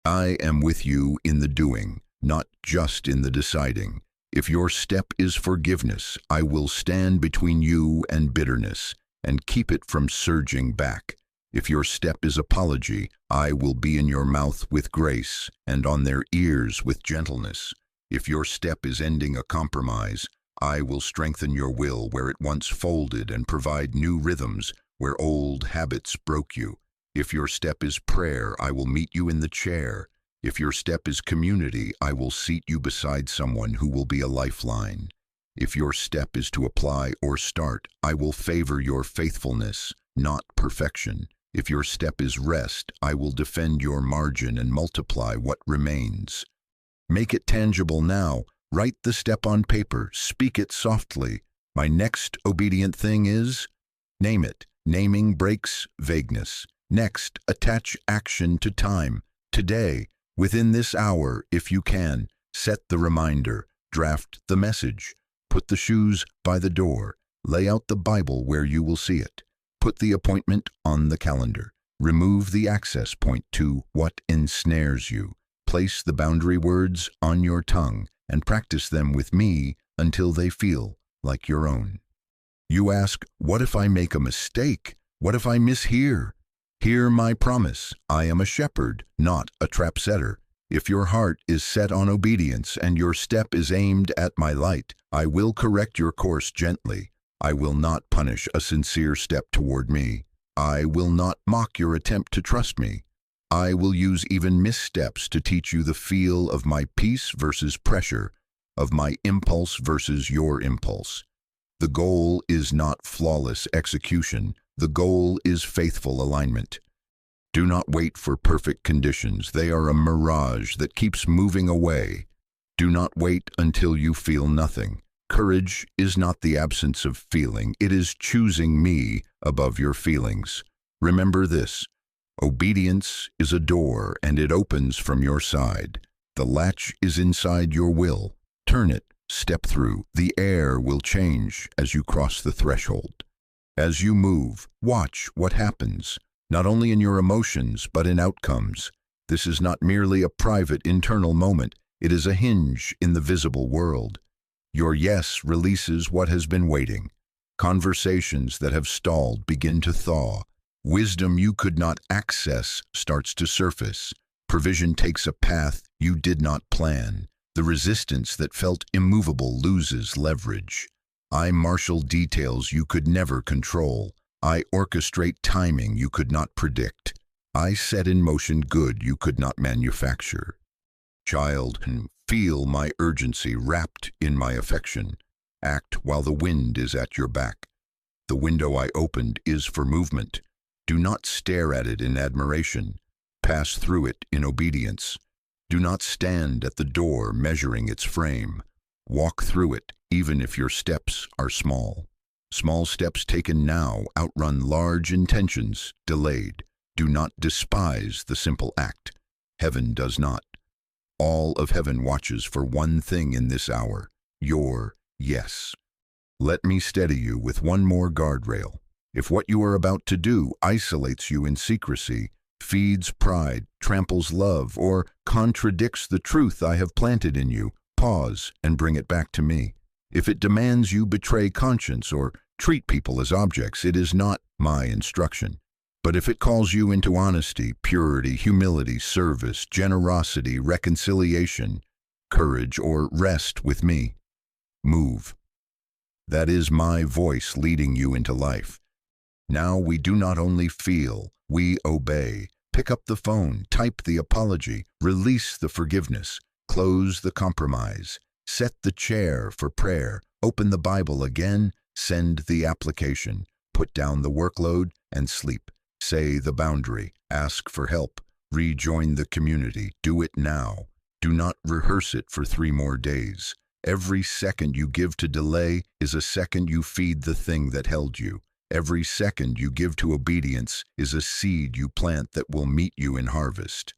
I am with you in the doing, not just in the deciding. If your step is forgiveness, I will stand between you and bitterness and keep it from surging back. If your step is apology, I will be in your mouth with grace and on their ears with gentleness. If your step is ending a compromise, I will strengthen your will where it once folded and provide new rhythms where old habits broke you. If your step is prayer, I will meet you in the chair. If your step is community, I will seat you beside someone who will be a lifeline. If your step is to apply or start, I will favor your faithfulness, not perfection. If your step is rest, I will defend your margin and multiply what remains. Make it tangible now. Write the step on paper. Speak it softly. My next obedient thing is, name it. Naming breaks vagueness. Next, attach action to time. Today, within this hour, if you can, set the reminder. Draft the message. Put the shoes by the door. Lay out the Bible where you will see it. Put the appointment on the calendar. Remove the access point to what ensnares you. Place the boundary words on your tongue and practice them with me until they feel like your own. You ask, what if I make a mistake? What if I mishear? Hear my promise. I am a shepherd, not a trap setter. If your heart is set on obedience and your step is aimed at my light, I will correct your course gently. I will not punish a sincere step toward me. I will not mock your attempt to trust me. I will use even missteps to teach you the feel of my peace versus pressure, of my impulse versus your impulse. The goal is not flawless execution. The goal is faithful alignment. Do not wait for perfect conditions. They are a mirage that keeps moving away. Do not wait until you feel nothing. Courage is not the absence of feeling. It is choosing me above your feelings. Remember this. Obedience is a door, and it opens from your side. The latch is inside your will. Turn it, step through. The air will change as you cross the threshold. As you move, watch what happens, not only in your emotions, but in outcomes. This is not merely a private internal moment. It is a hinge in the visible world. Your yes releases what has been waiting. Conversations that have stalled begin to thaw. Wisdom you could not access starts to surface. Provision takes a path you did not plan. The resistance that felt immovable loses leverage. I marshal details you could never control. I orchestrate timing you could not predict. I set in motion good you could not manufacture. Child, feel my urgency wrapped in my affection. Act while the wind is at your back. The window I opened is for movement. Do not stare at it in admiration. Pass through it in obedience. Do not stand at the door measuring its frame. Walk through it, even if your steps are small. Small steps taken now outrun large intentions delayed. Do not despise the simple act. Heaven does not. All of heaven watches for one thing in this hour, your yes. Let me steady you with one more guardrail. If what you are about to do isolates you in secrecy, feeds pride, tramples love, or contradicts the truth I have planted in you, pause and bring it back to me. If it demands you betray conscience or treat people as objects, it is not my instruction. But if it calls you into honesty, purity, humility, service, generosity, reconciliation, courage, or rest with me, move. That is my voice leading you into life. Now we do not only feel, we obey. Pick up the phone, type the apology, release the forgiveness, close the compromise, set the chair for prayer, open the Bible again, send the application, put down the workload, and sleep. Say the boundary, ask for help, rejoin the community, do it now. Do not rehearse it for 3 more days. Every second you give to delay is a second you feed the thing that held you. Every second you give to obedience is a seed you plant that will meet you in harvest.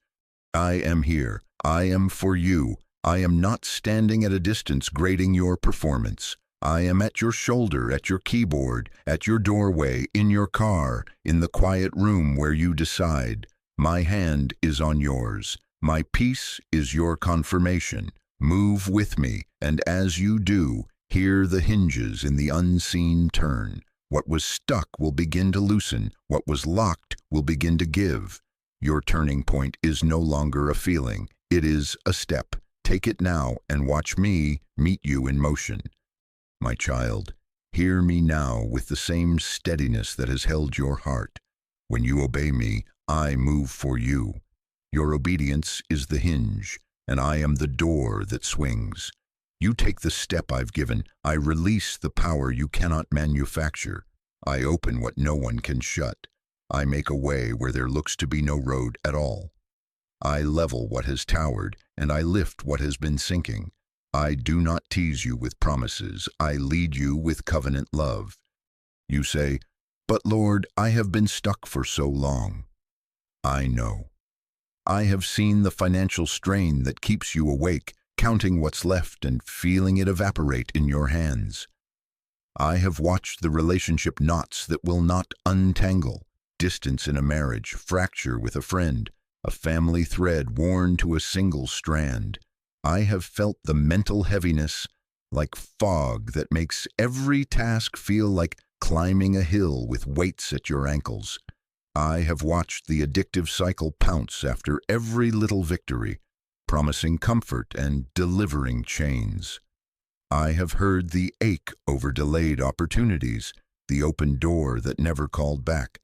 I am here. I am for you. I am not standing at a distance grading your performance. I am at your shoulder, at your keyboard, at your doorway, in your car, in the quiet room where you decide. My hand is on yours. My peace is your confirmation. Move with me, and as you do, hear the hinges in the unseen turn. What was stuck will begin to loosen. What was locked will begin to give. Your turning point is no longer a feeling. It is a step. Take it now and watch me meet you in motion. My child, hear me now with the same steadiness that has held your heart. When you obey me, I move for you. Your obedience is the hinge, and I am the door that swings. You take the step I've given. I release the power you cannot manufacture. I open what no one can shut. I make a way where there looks to be no road at all. I level what has towered, and I lift what has been sinking. I do not tease you with promises. I lead you with covenant love. You say, "But Lord, I have been stuck for so long." I know. I have seen the financial strain that keeps you awake, counting what's left and feeling it evaporate in your hands. I have watched the relationship knots that will not untangle, distance in a marriage, fracture with a friend, a family thread worn to a single strand. I have felt the mental heaviness like fog that makes every task feel like climbing a hill with weights at your ankles. I have watched the addictive cycle pounce after every little victory, promising comfort and delivering chains. I have heard the ache over delayed opportunities, the open door that never called back,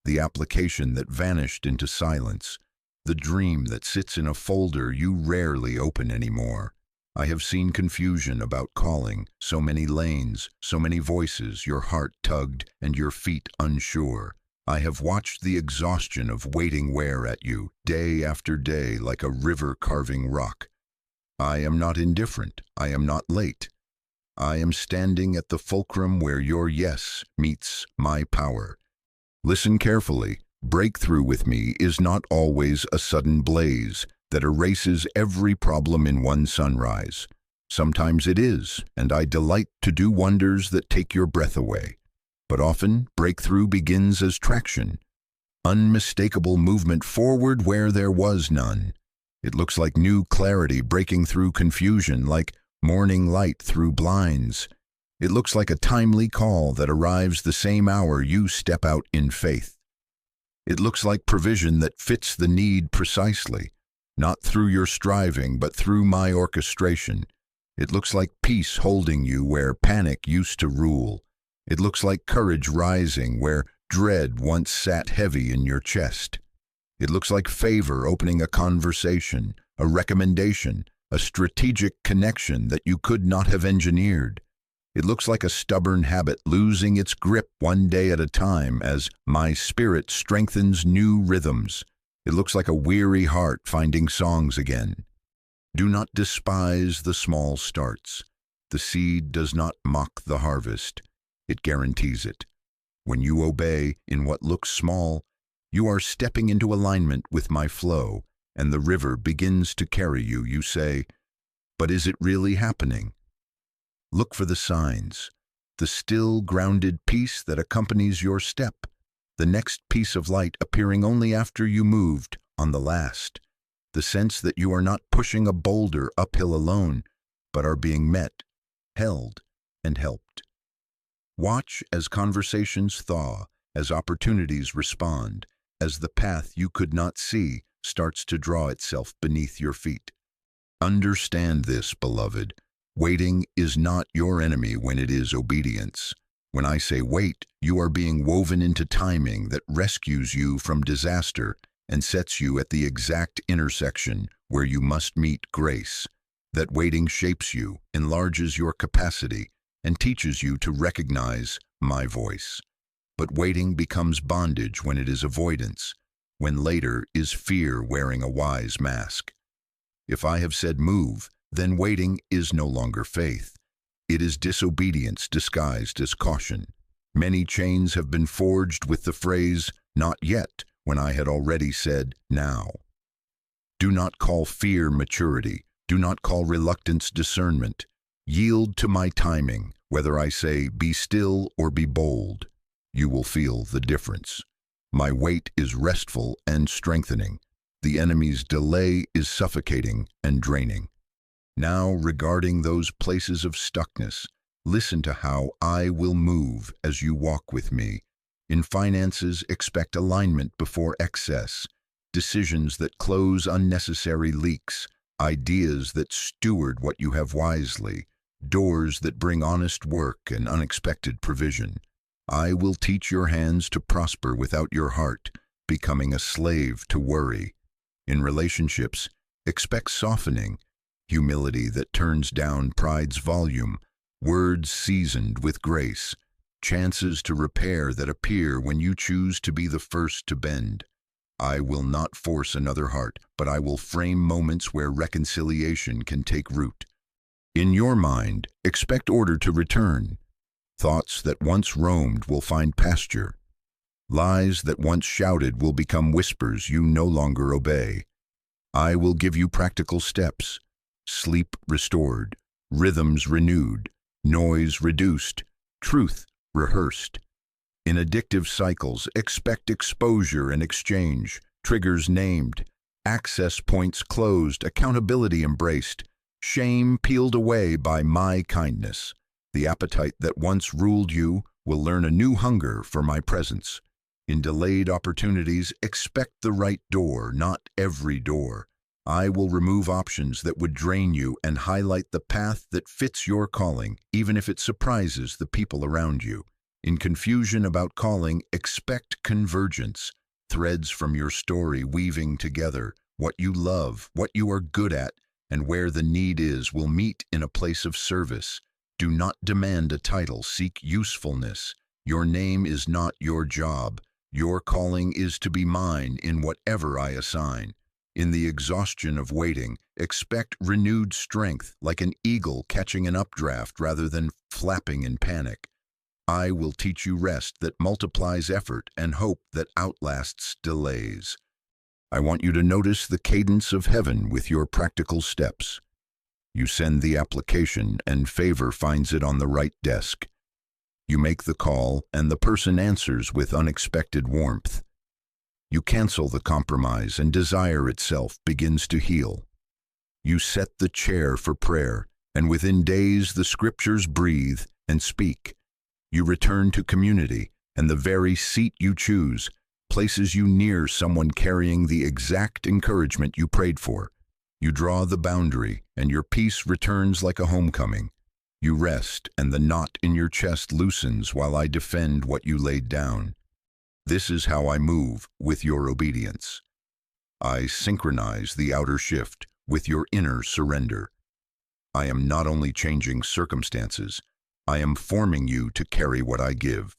the application that vanished into silence, the dream that sits in a folder you rarely open anymore. I have seen confusion about calling, so many lanes, so many voices, your heart tugged and your feet unsure. I have watched the exhaustion of waiting wear at you, day after day, like a river carving rock. I am not indifferent. I am not late. I am standing at the fulcrum where your yes meets my power. Listen carefully. Breakthrough with me is not always a sudden blaze that erases every problem in one sunrise. Sometimes it is, and I delight to do wonders that take your breath away. But often, breakthrough begins as traction, unmistakable movement forward where there was none. It looks like new clarity breaking through confusion, like morning light through blinds. It looks like a timely call that arrives the same hour you step out in faith. It looks like provision that fits the need precisely, not through your striving, but through my orchestration. It looks like peace holding you where panic used to rule. It looks like courage rising where dread once sat heavy in your chest. It looks like favor opening a conversation, a recommendation, a strategic connection that you could not have engineered. It looks like a stubborn habit losing its grip one day at a time as my spirit strengthens new rhythms. It looks like a weary heart finding songs again. Do not despise the small starts. The seed does not mock the harvest. It guarantees it. When you obey in what looks small, you are stepping into alignment with my flow, and the river begins to carry you. You say, but is it really happening? Look for the signs, the still, grounded peace that accompanies your step, the next piece of light appearing only after you moved on the last, the sense that you are not pushing a boulder uphill alone, but are being met, held, and helped. Watch as conversations thaw, as opportunities respond, as the path you could not see starts to draw itself beneath your feet. Understand this, beloved. Waiting is not your enemy when it is obedience. When I say wait, you are being woven into timing that rescues you from disaster and sets you at the exact intersection where you must meet grace. That waiting shapes you, enlarges your capacity, and teaches you to recognize my voice. But waiting becomes bondage when it is avoidance, when later is fear wearing a wise mask. If I have said move, then waiting is no longer faith. It is disobedience disguised as caution. Many chains have been forged with the phrase, not yet, when I had already said, now. Do not call fear maturity. Do not call reluctance discernment. Yield to my timing, whether I say, be still or be bold. You will feel the difference. My wait is restful and strengthening. The enemy's delay is suffocating and draining. Now, regarding those places of stuckness, listen to how I will move as you walk with me. In finances, expect alignment before excess, decisions that close unnecessary leaks, ideas that steward what you have wisely, doors that bring honest work and unexpected provision. I will teach your hands to prosper without your heart, becoming a slave to worry. In relationships, expect softening, humility that turns down pride's volume, words seasoned with grace, chances to repair that appear when you choose to be the first to bend. I will not force another heart, but I will frame moments where reconciliation can take root. In your mind, expect order to return. Thoughts that once roamed will find pasture. Lies that once shouted will become whispers you no longer obey. I will give you practical steps. Sleep restored, rhythms renewed, noise reduced, truth rehearsed. In addictive cycles, expect exposure and exchange, triggers named, access points closed, accountability embraced, shame peeled away by my kindness. The appetite that once ruled you will learn a new hunger for my presence. In delayed opportunities, expect the right door, not every door. I will remove options that would drain you and highlight the path that fits your calling, even if it surprises the people around you. In confusion about calling, expect convergence, threads from your story weaving together. What you love, what you are good at, and where the need is will meet in a place of service. Do not demand a title, seek usefulness. Your name is not your job. Your calling is to be mine in whatever I assign. In the exhaustion of waiting, expect renewed strength, like an eagle catching an updraft rather than flapping in panic. I will teach you rest that multiplies effort and hope that outlasts delays. I want you to notice the cadence of heaven with your practical steps. You send the application and favor finds it on the right desk. You make the call and the person answers with unexpected warmth. You cancel the compromise and desire itself begins to heal. You set the chair for prayer, and within days the scriptures breathe and speak. You return to community, and the very seat you choose places you near someone carrying the exact encouragement you prayed for. You draw the boundary, and your peace returns like a homecoming. You rest, and the knot in your chest loosens while I defend what you laid down. This is how I move with your obedience. I synchronize the outer shift with your inner surrender. I am not only changing circumstances, I am forming you to carry what I give.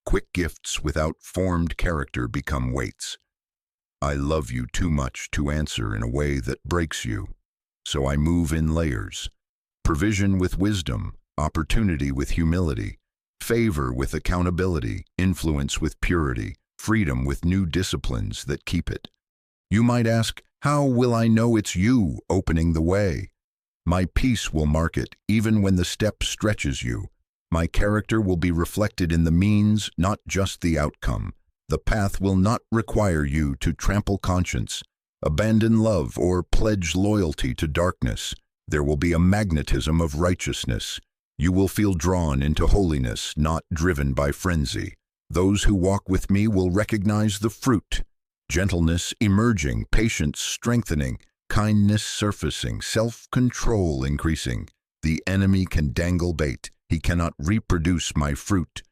Quick gifts without formed character become weights. I love you too much to answer in a way that breaks you, so I move in layers. Provision with wisdom, opportunity with humility, favor with accountability, influence with purity, freedom with new disciplines that keep it. You might ask, how will I know it's you opening the way? My peace will mark it, even when the step stretches you. My character will be reflected in the means, not just the outcome. The path will not require you to trample conscience, abandon love, or pledge loyalty to darkness. There will be a magnetism of righteousness. You will feel drawn into holiness, not driven by frenzy. Those who walk with me will recognize the fruit: gentleness emerging, patience strengthening, kindness surfacing, self-control increasing. The enemy can dangle bait. He cannot reproduce my fruit.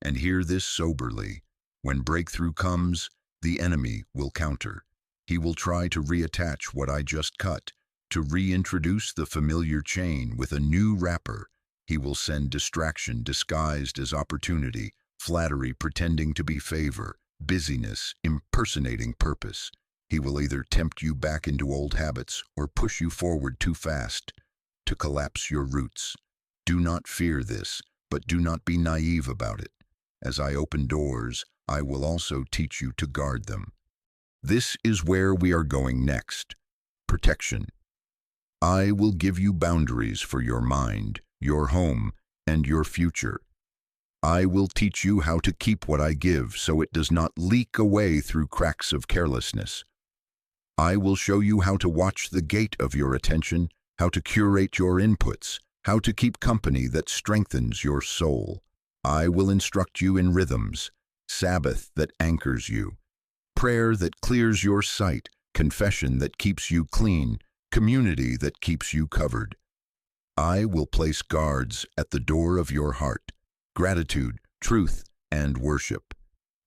And hear this soberly. When breakthrough comes, the enemy will counter. He will try to reattach what I just cut, to reintroduce the familiar chain with a new wrapper. He will send distraction disguised as opportunity, flattery pretending to be favor, busyness impersonating purpose. He will either tempt you back into old habits or push you forward too fast to collapse your roots. Do not fear this, but do not be naive about it. As I open doors, I will also teach you to guard them. This is where we are going next. Protection. I will give you boundaries for your mind, your home, and your future. I will teach you how to keep what I give so it does not leak away through cracks of carelessness. I will show you how to watch the gate of your attention, how to curate your inputs, how to keep company that strengthens your soul. I will instruct you in rhythms, Sabbath that anchors you, prayer that clears your sight, confession that keeps you clean, community that keeps you covered. I will place guards at the door of your heart, gratitude, truth, and worship.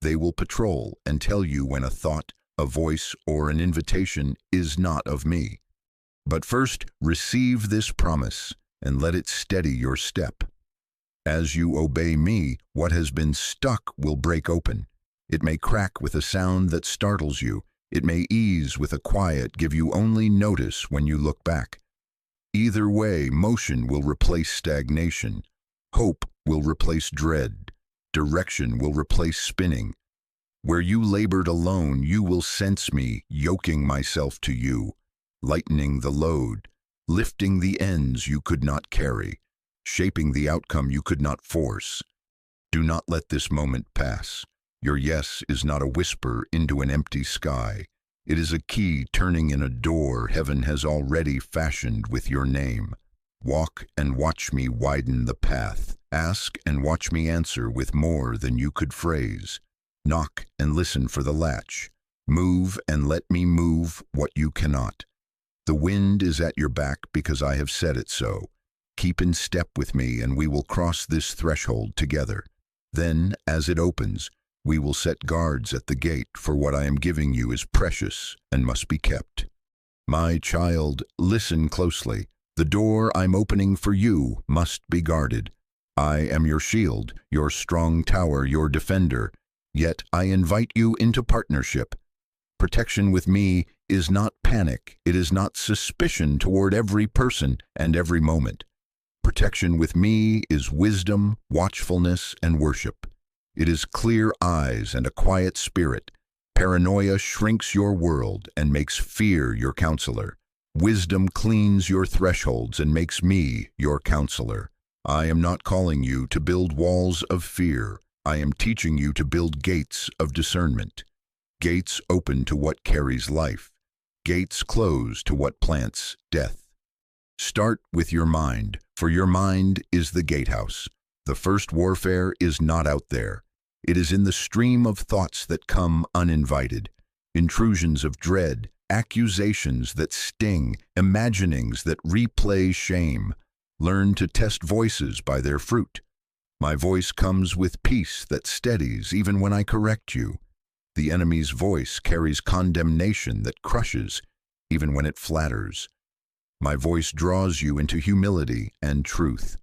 They will patrol and tell you when a thought, a voice, or an invitation is not of me. But first, receive this promise and let it steady your step. As you obey me, what has been stuck will break open. It may crack with a sound that startles you. It may ease with a quiet give you only notice when you look back. Either way, motion will replace stagnation. Hope will replace dread. Direction will replace spinning. Where you labored alone, you will sense me yoking myself to you, lightening the load, lifting the ends you could not carry, shaping the outcome you could not force. Do not let this moment pass. Your yes is not a whisper into an empty sky. It is a key turning in a door heaven has already fashioned with your name. Walk and watch me widen the path. Ask and watch me answer with more than you could phrase. Knock and listen for the latch. Move and let me move what you cannot. The wind is at your back because I have said it so. Keep in step with me and we will cross this threshold together. Then, as it opens, we will set guards at the gate, for what I am giving you is precious and must be kept. My child, listen closely. The door I'm opening for you must be guarded. I am your shield, your strong tower, your defender. Yet I invite you into partnership. Protection with me is not panic. It is not suspicion toward every person and every moment. Protection with me is wisdom, watchfulness, and worship. It is clear eyes and a quiet spirit. Paranoia shrinks your world and makes fear your counselor. Wisdom cleans your thresholds and makes me your counselor. I am not calling you to build walls of fear. I am teaching you to build gates of discernment. Gates open to what carries life. Gates close to what plants death. Start with your mind, for your mind is the gatehouse. The first warfare is not out there. It is in the stream of thoughts that come uninvited. Intrusions of dread, accusations that sting, imaginings that replay shame. Learn to test voices by their fruit. My voice comes with peace that steadies even when I correct you. The enemy's voice carries condemnation that crushes even when it flatters. My voice draws you into humility and truth.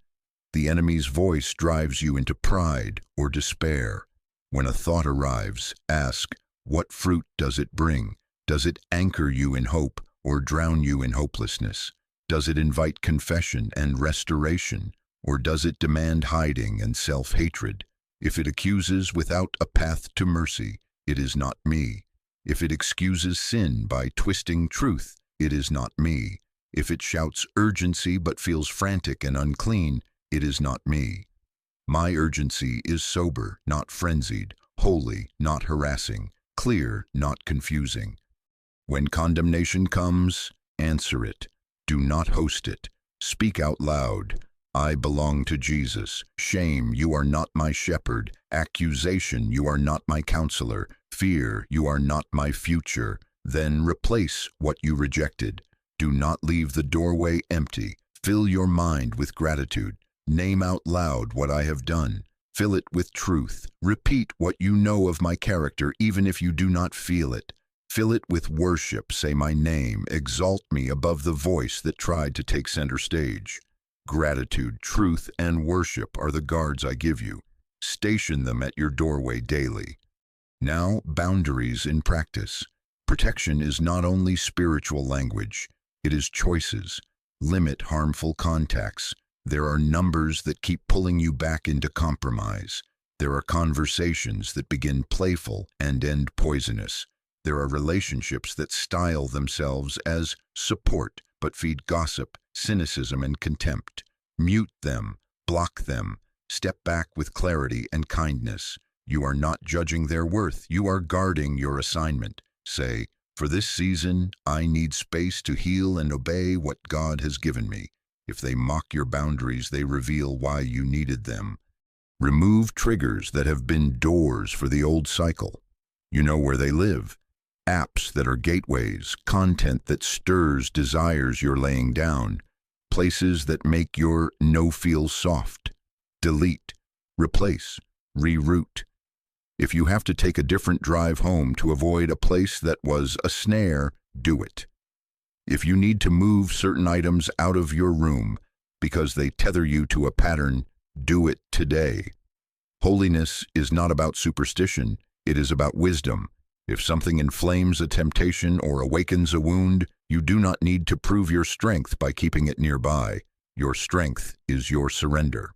The enemy's voice drives you into pride or despair. When a thought arrives, ask, what fruit does it bring? Does it anchor you in hope or drown you in hopelessness? Does it invite confession and restoration, or does it demand hiding and self-hatred? If it accuses without a path to mercy, it is not me. If it excuses sin by twisting truth, it is not me. If it shouts urgency but feels frantic and unclean, it is not me. My urgency is sober, not frenzied, holy, not harassing, clear, not confusing. When condemnation comes, answer it. Do not host it. Speak out loud. I belong to Jesus. Shame, you are not my shepherd. Accusation, you are not my counselor. Fear, you are not my future. Then replace what you rejected. Do not leave the doorway empty. Fill your mind with gratitude. Name out loud what I have done. Fill it with truth. Repeat what you know of my character, even if you do not feel it. Fill it with worship. Say my name. Exalt me above the voice that tried to take center stage. Gratitude, truth, and worship are the guards I give you. Station them at your doorway daily. Now, boundaries in practice. Protection is not only spiritual language. It is choices. Limit harmful contacts. There are numbers that keep pulling you back into compromise. There are conversations that begin playful and end poisonous. There are relationships that style themselves as support but feed gossip, cynicism, and contempt. Mute them, block them, step back with clarity and kindness. You are not judging their worth, you are guarding your assignment. Say, for this season, I need space to heal and obey what God has given me. If they mock your boundaries, they reveal why you needed them. Remove triggers that have been doors for the old cycle. You know where they live. Apps that are gateways, content that stirs desires you're laying down, places that make your no feel soft. Delete, replace, reroute. If you have to take a different drive home to avoid a place that was a snare, do it. If you need to move certain items out of your room because they tether you to a pattern, do it today. Holiness is not about superstition, it is about wisdom. If something inflames a temptation or awakens a wound, you do not need to prove your strength by keeping it nearby. Your strength is your surrender.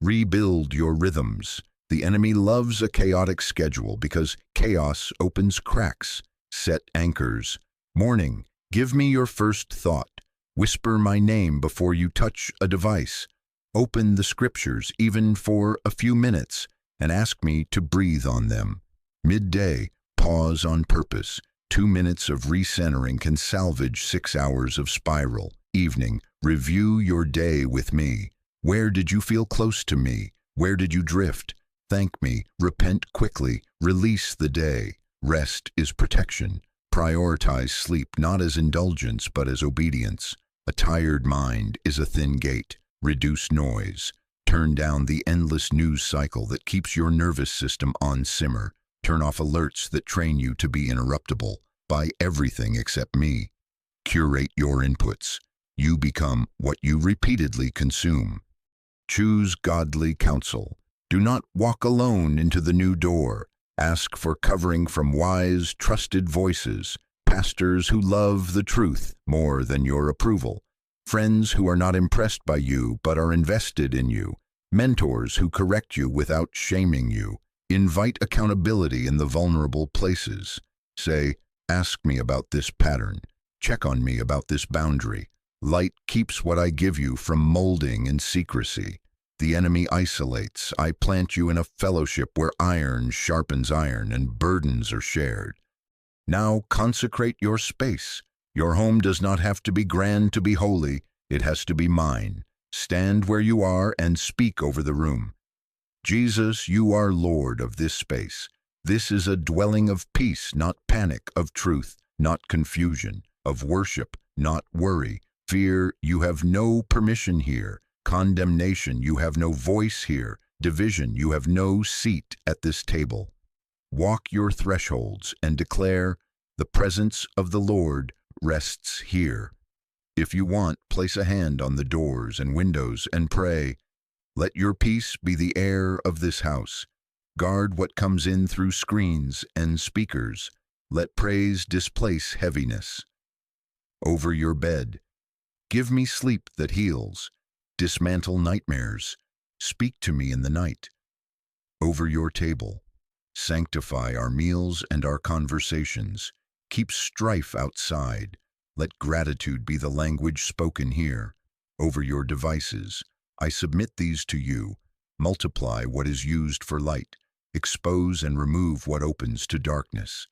Rebuild your rhythms. The enemy loves a chaotic schedule because chaos opens cracks. Set anchors. Morning, give me your first thought. Whisper my name before you touch a device. Open the scriptures, even for a few minutes, and ask me to breathe on them. Midday, pause on purpose. 2 minutes of recentering can salvage 6 hours of spiral. Evening, review your day with me. Where did you feel close to me? Where did you drift? Thank me, repent quickly, release the day. Rest is protection. Prioritize sleep not as indulgence but as obedience. A tired mind is a thin gate. Reduce noise. Turn down the endless news cycle that keeps your nervous system on simmer. Turn off alerts that train you to be interruptible. Buy everything except me. Curate your inputs. You become what you repeatedly consume. Choose godly counsel. Do not walk alone into the new door. Ask for covering from wise, trusted voices, pastors who love the truth more than your approval, friends who are not impressed by you but are invested in you, mentors who correct you without shaming you. Invite accountability in the vulnerable places. Say, ask me about this pattern. Check on me about this boundary. Light keeps what I give you from molding in secrecy. The enemy isolates. I plant you in a fellowship where iron sharpens iron and burdens are shared. Now consecrate your space. Your home does not have to be grand to be holy. It has to be mine. Stand where you are and speak over the room. Jesus, you are Lord of this space. This is a dwelling of peace, not panic, of truth, not confusion, of worship, not worry. Fear, you have no permission here. Condemnation, you have no voice here. Division, you have no seat at this table. Walk your thresholds and declare, the presence of the Lord rests here. If you want, place a hand on the doors and windows and pray. Let your peace be the air of this house. Guard what comes in through screens and speakers. Let praise displace heaviness. Over your bed, give me sleep that heals. Dismantle nightmares. Speak to me in the night. Over your table, sanctify our meals and our conversations. Keep strife outside. Let gratitude be the language spoken here. Over your devices, I submit these to you. Multiply what is used for light. Expose and remove what opens to darkness.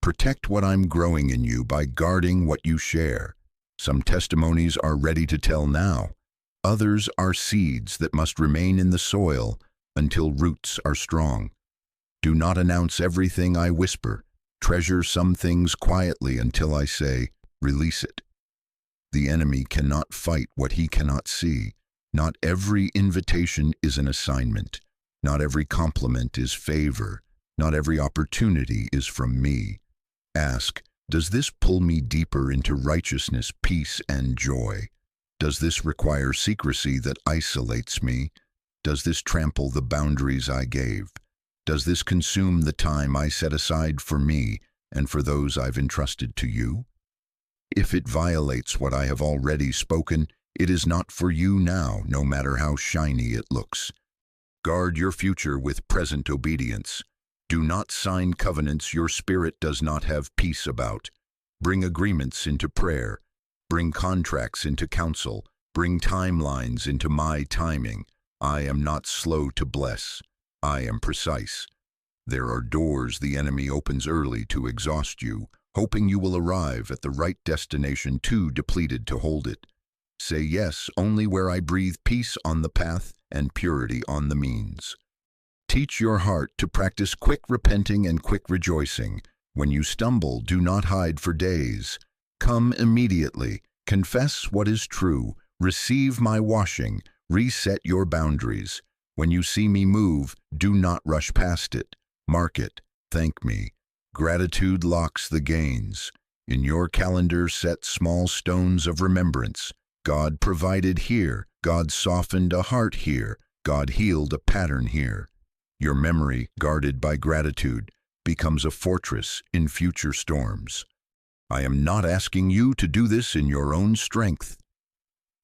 Protect what I'm growing in you by guarding what you share. Some testimonies are ready to tell now. Others are seeds that must remain in the soil until roots are strong. Do not announce everything I whisper. Treasure some things quietly until I say, release it. The enemy cannot fight what he cannot see. Not every invitation is an assignment. Not every compliment is favor. Not every opportunity is from me. Ask, does this pull me deeper into righteousness, peace, and joy? Does this require secrecy that isolates me? Does this trample the boundaries I gave? Does this consume the time I set aside for me and for those I've entrusted to you? If it violates what I have already spoken, it is not for you now, no matter how shiny it looks. Guard your future with present obedience. Do not sign covenants your spirit does not have peace about. Bring agreements into prayer. Bring contracts into counsel. Bring timelines into my timing. I am not slow to bless. I am precise. There are doors the enemy opens early to exhaust you, hoping you will arrive at the right destination too depleted to hold it. Say yes only where I breathe peace on the path and purity on the means. Teach your heart to practice quick repenting and quick rejoicing. When you stumble, do not hide for days. Come immediately, confess what is true, receive my washing, reset your boundaries. When you see me move, do not rush past it. Mark it, thank me. Gratitude locks the gains. In your calendar, set small stones of remembrance. God provided here, God softened a heart here, God healed a pattern here. Your memory, guarded by gratitude, becomes a fortress in future storms. I am not asking you to do this in your own strength.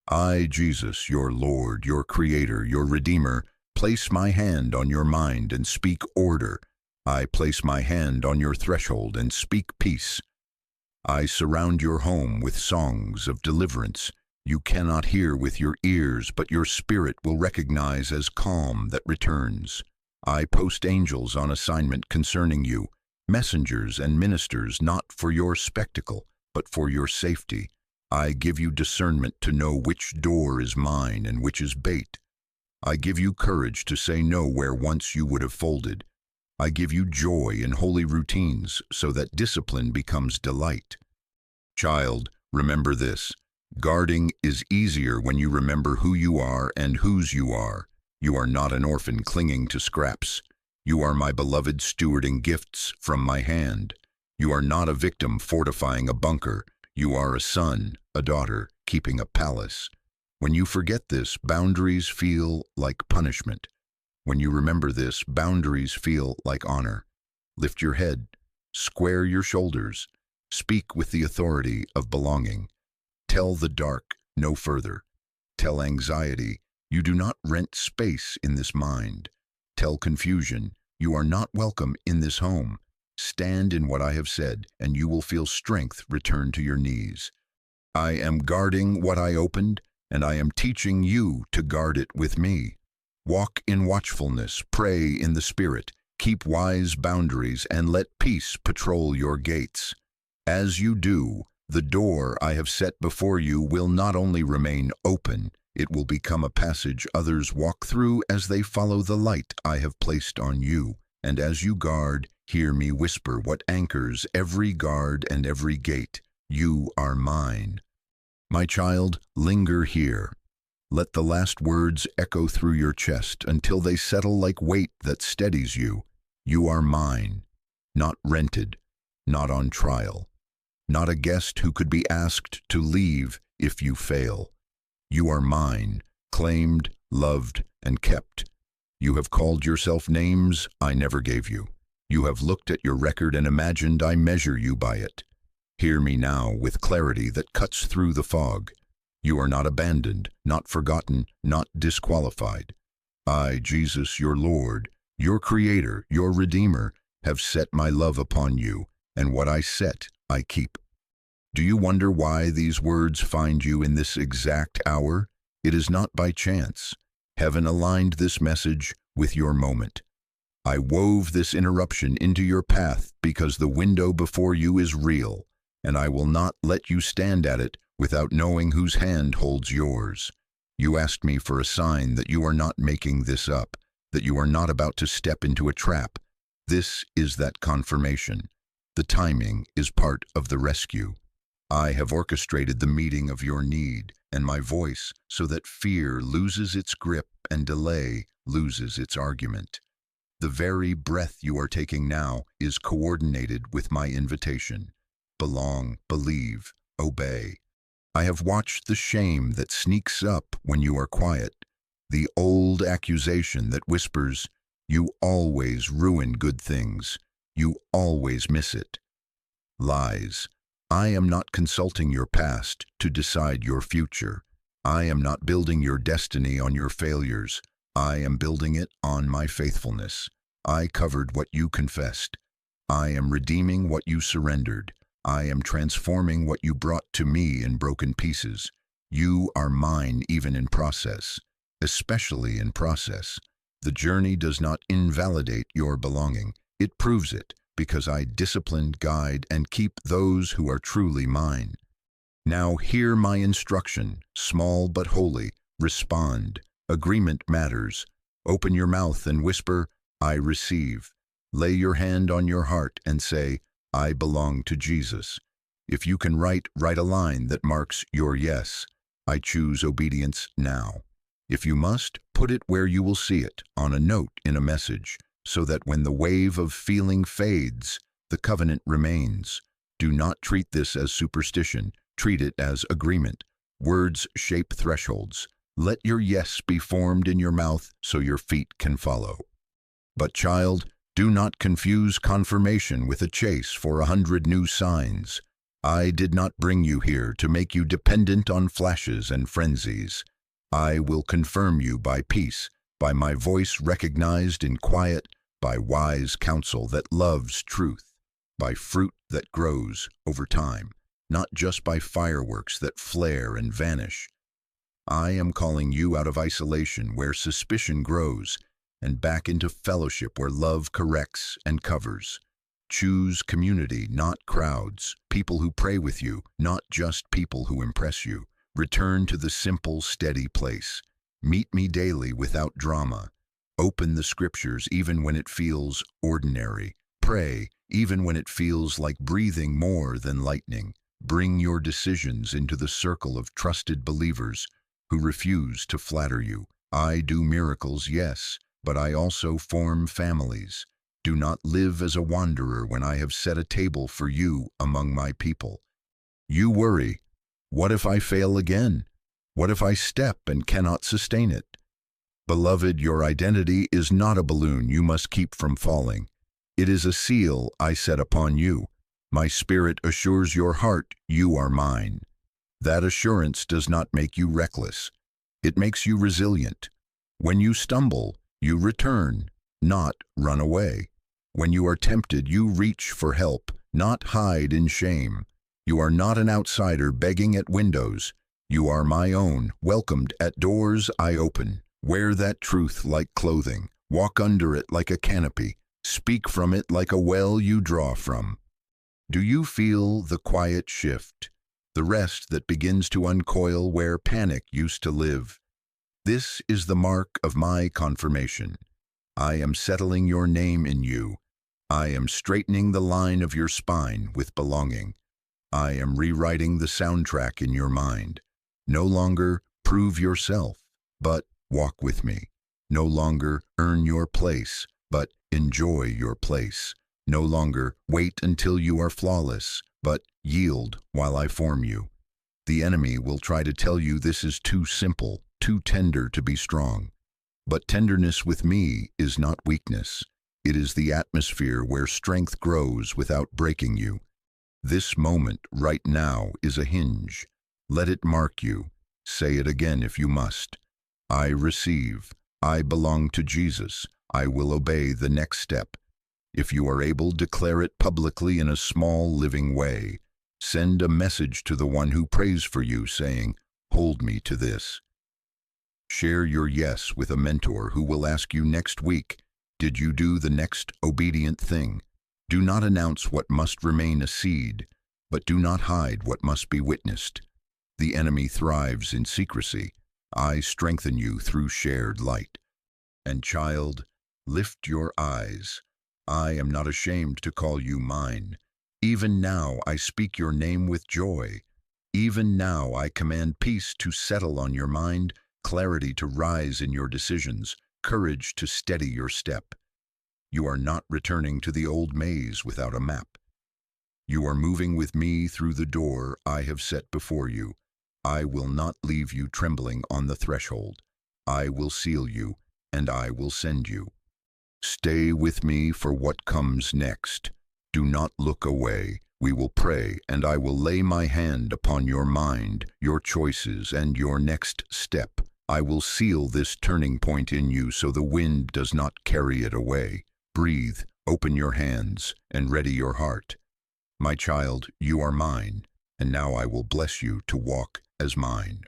I, Jesus, your Lord, your Creator, your Redeemer, place my hand on your mind and speak order. I place my hand on your threshold and speak peace. I surround your home with songs of deliverance. You cannot hear with your ears, but your spirit will recognize as calm that returns. I post angels on assignment concerning you, messengers and ministers not for your spectacle, but for your safety. I give you discernment to know which door is mine and which is bait. I give you courage to say no where once you would have folded. I give you joy in holy routines so that discipline becomes delight. Child, remember this. Guarding is easier when you remember who you are and whose you are. You are not an orphan clinging to scraps. You are my beloved stewarding gifts from my hand. You are not a victim fortifying a bunker. You are a son, a daughter, keeping a palace. When you forget this, boundaries feel like punishment. When you remember this, boundaries feel like honor. Lift your head, square your shoulders, speak with the authority of belonging. Tell the dark, no further. Tell anxiety, you do not rent space in this mind. Tell confusion, you are not welcome in this home. Stand in what I have said, and you will feel strength return to your knees. I am guarding what I opened, and I am teaching you to guard it with me. Walk in watchfulness, pray in the Spirit, keep wise boundaries, and let peace patrol your gates. As you do, the door I have set before you will not only remain open, it will become a passage others walk through as they follow the light I have placed on you. And as you guard, hear me whisper what anchors every guard and every gate. You are mine. My child, linger here. Let the last words echo through your chest until they settle like weight that steadies you. You are mine, not rented, not on trial, not a guest who could be asked to leave if you fail. You are mine, claimed, loved, and kept. You have called yourself names I never gave you. You have looked at your record and imagined I measure you by it. Hear me now with clarity that cuts through the fog. You are not abandoned, not forgotten, not disqualified. I, Jesus, your Lord, your Creator, your Redeemer, have set my love upon you, and what I set, I keep. Do you wonder why these words find you in this exact hour? It is not by chance. Heaven aligned this message with your moment. I wove this interruption into your path because the window before you is real, and I will not let you stand at it without knowing whose hand holds yours. You asked me for a sign that you are not making this up, that you are not about to step into a trap. This is that confirmation. The timing is part of the rescue. I have orchestrated the meeting of your need and my voice so that fear loses its grip and delay loses its argument. The very breath you are taking now is coordinated with my invitation. Belong, believe, obey. I have watched the shame that sneaks up when you are quiet, the old accusation that whispers, you always ruin good things, you always miss it. Lies. I am not consulting your past to decide your future. I am not building your destiny on your failures. I am building it on my faithfulness. I covered what you confessed. I am redeeming what you surrendered. I am transforming what you brought to me in broken pieces. You are mine even in process, especially in process. The journey does not invalidate your belonging. It proves it, because I discipline, guide, and keep those who are truly mine. Now hear my instruction, small but holy. Respond. Agreement matters. Open your mouth and whisper, I receive. Lay your hand on your heart and say, I belong to Jesus. If you can write a line that marks your yes. I choose obedience now. If you must, put it where you will see it, on a note in a message, so that when the wave of feeling fades, the covenant remains. Do not treat this as superstition. Treat it as agreement. Words shape thresholds. Let your yes be formed in your mouth so your feet can follow. But child, do not confuse confirmation with a chase for 100 new signs. I did not bring you here to make you dependent on flashes and frenzies. I will confirm you by peace, by my voice recognized in quiet, by wise counsel that loves truth, by fruit that grows over time, not just by fireworks that flare and vanish. I am calling you out of isolation where suspicion grows, and back into fellowship where love corrects and covers. Choose community, not crowds, people who pray with you, not just people who impress you. Return to the simple, steady place. Meet me daily without drama. Open the scriptures even when it feels ordinary. Pray even when it feels like breathing more than lightning. Bring your decisions into the circle of trusted believers who refuse to flatter you. I do miracles, yes, but I also form families. Do not live as a wanderer when I have set a table for you among my people. You worry, what if I fail again? What if I step and cannot sustain it? Beloved, your identity is not a balloon you must keep from falling. It is a seal I set upon you. My spirit assures your heart you are mine. That assurance does not make you reckless. It makes you resilient. When you stumble, you return, not run away. When you are tempted, you reach for help, not hide in shame. You are not an outsider begging at windows. You are my own, welcomed at doors I open. Wear that truth like clothing. Walk under it like a canopy. Speak from it like a well you draw from. Do you feel the quiet shift, the rest that begins to uncoil where panic used to live? This is the mark of my confirmation. I am settling your name in you. I am straightening the line of your spine with belonging. I am rewriting the soundtrack in your mind. No longer prove yourself, but walk with me. No longer earn your place, but enjoy your place. No longer wait until you are flawless, but yield while I form you. The enemy will try to tell you this is too simple, too tender to be strong. But tenderness with me is not weakness. It is the atmosphere where strength grows without breaking you. This moment right now is a hinge. Let it mark you. Say it again if you must. I receive. I belong to Jesus. I will obey the next step. If you are able, declare it publicly in a small living way. Send a message to the one who prays for you saying, "Hold me to this." Share your yes with a mentor who will ask you next week, "Did you do the next obedient thing?" Do not announce what must remain a seed, but do not hide what must be witnessed. The enemy thrives in secrecy. I strengthen you through shared light. And child, lift your eyes. I am not ashamed to call you mine. Even now I speak your name with joy. Even now I command peace to settle on your mind, clarity to rise in your decisions, courage to steady your step. You are not returning to the old maze without a map. You are moving with me through the door I have set before you. I will not leave you trembling on the threshold. I will seal you, and I will send you. Stay with me for what comes next. Do not look away. We will pray, and I will lay my hand upon your mind, your choices, and your next step. I will seal this turning point in you so the wind does not carry it away. Breathe, open your hands, and ready your heart. My child, you are mine, and now I will bless you to walk as mine.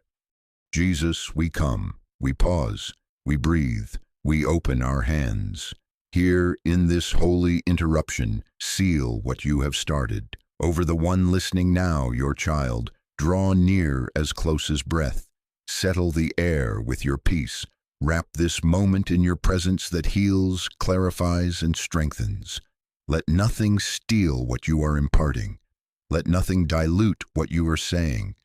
Jesus, we come, we pause, we breathe, we open our hands. Here, in this holy interruption, seal what you have started. Over the one listening now, your child, draw near as close as breath. Settle the air with your peace. Wrap this moment in your presence that heals, clarifies, and strengthens. Let nothing steal what you are imparting. Let nothing dilute what you are saying.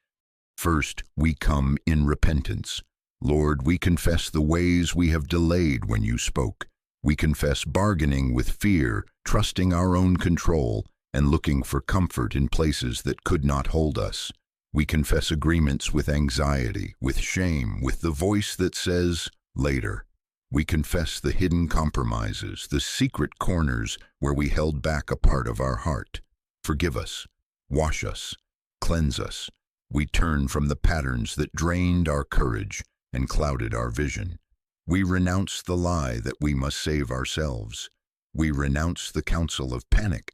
First, we come in repentance. Lord, we confess the ways we have delayed when you spoke. We confess bargaining with fear, trusting our own control, and looking for comfort in places that could not hold us. We confess agreements with anxiety, with shame, with the voice that says, later. We confess the hidden compromises, the secret corners where we held back a part of our heart. Forgive us, wash us, cleanse us. We turn from the patterns that drained our courage and clouded our vision. We renounce the lie that we must save ourselves. We renounce the counsel of panic.